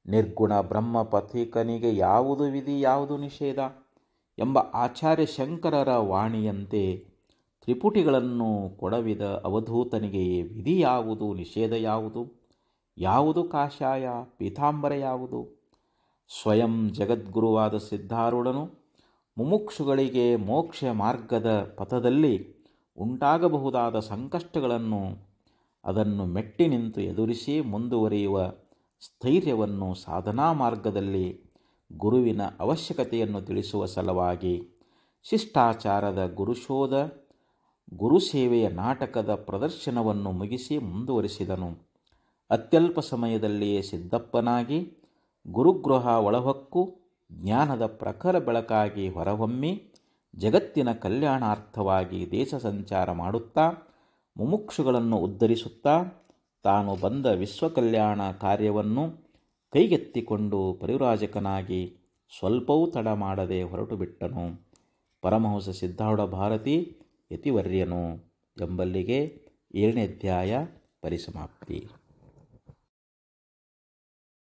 ನಿರ್ಗುಣ ಬ್ರಹ್ಮ ಪಥಿಕನಿಗೆ ಯಾವುದು ವಿಧಿ ಯಾವುದು ನಿಷೇಧ ಎಂಬ ಆಚಾರ್ಯ ಶಂಕರರ ವಾಣಿಯಂತೆ ತ್ರಿಪುಟಿಗಳನ್ನು ಕೊಡವಿದ ಅವಧೂತನಿಗೆ ವಿಧಿ ಯಾವುದು ನಿಷೇಧ ಯಾವುದು, ಯಾವುದು ಕಾಷಾಯ ಪೀತಾಂಬರ ಯಾವುದು? ಸ್ವಯಂ ಜಗದ್ಗುರುವಾದ ಸಿದ್ಧಾರೂಢನು ಮುಮುಕ್ಷುಗಳಿಗೆ ಮೋಕ್ಷ ಮಾರ್ಗದ ಪಥದಲ್ಲಿ ಉಂಟಾಗಬಹುದಾದ ಸಂಕಷ್ಟಗಳನ್ನು ಅದನ್ನು ಮೆಟ್ಟಿ ನಿಂತು ಎದುರಿಸಿ ಮುಂದುವರಿಯುವ ಸ್ಥೈರ್ಯವನ್ನು ಸಾಧನಾ ಮಾರ್ಗದಲ್ಲಿ ಗುರುವಿನ ಅವಶ್ಯಕತೆಯನ್ನು ತಿಳಿಸುವ ಸಲುವಾಗಿ ಶಿಷ್ಟಾಚಾರದ ಗುರುಶೋಧ ಗುರುಸೇವೆಯ ನಾಟಕದ ಪ್ರದರ್ಶನವನ್ನು ಮುಗಿಸಿ ಮುಂದುವರಿಸಿದನು. ಅತ್ಯಲ್ಪ ಸಮಯದಲ್ಲಿಯೇ ಸಿದ್ದಪ್ಪನಾಗಿ ಗುರುಗೃಹ ಒಳಹೊಕ್ಕು ಜ್ಞಾನದ ಪ್ರಖರ ಬೆಳಕಾಗಿ ಹೊರಹೊಮ್ಮಿ ಜಗತ್ತಿನ ಕಲ್ಯಾಣಾರ್ಥವಾಗಿ ದೇಶ ಸಂಚಾರ ಮಾಡುತ್ತಾ ಮುಮುಕ್ಷುಗಳನ್ನು ಉದ್ಧರಿಸುತ್ತಾ ತಾನು ಬಂದ ವಿಶ್ವಕಲ್ಯಾಣ ಕಾರ್ಯವನ್ನು ಕೈಗೆತ್ತಿಕೊಂಡು ಪರಿವ್ರಾಜಕನಾಗಿ ಸ್ವಲ್ಪವೂ ತಡ ಮಾಡದೆ ಹೊರಟು ಬಿಟ್ಟನು. ಪರಮಹಂಸ ಸಿದ್ಧಾರೂಢ ಭಾರತೀ ಯತಿವರ್ಯನು ಎಂಬಲ್ಲಿಗೆ 7ನೇ ಅಧ್ಯಾಯ ಪರಿಸಮಾಪ್ತಿ.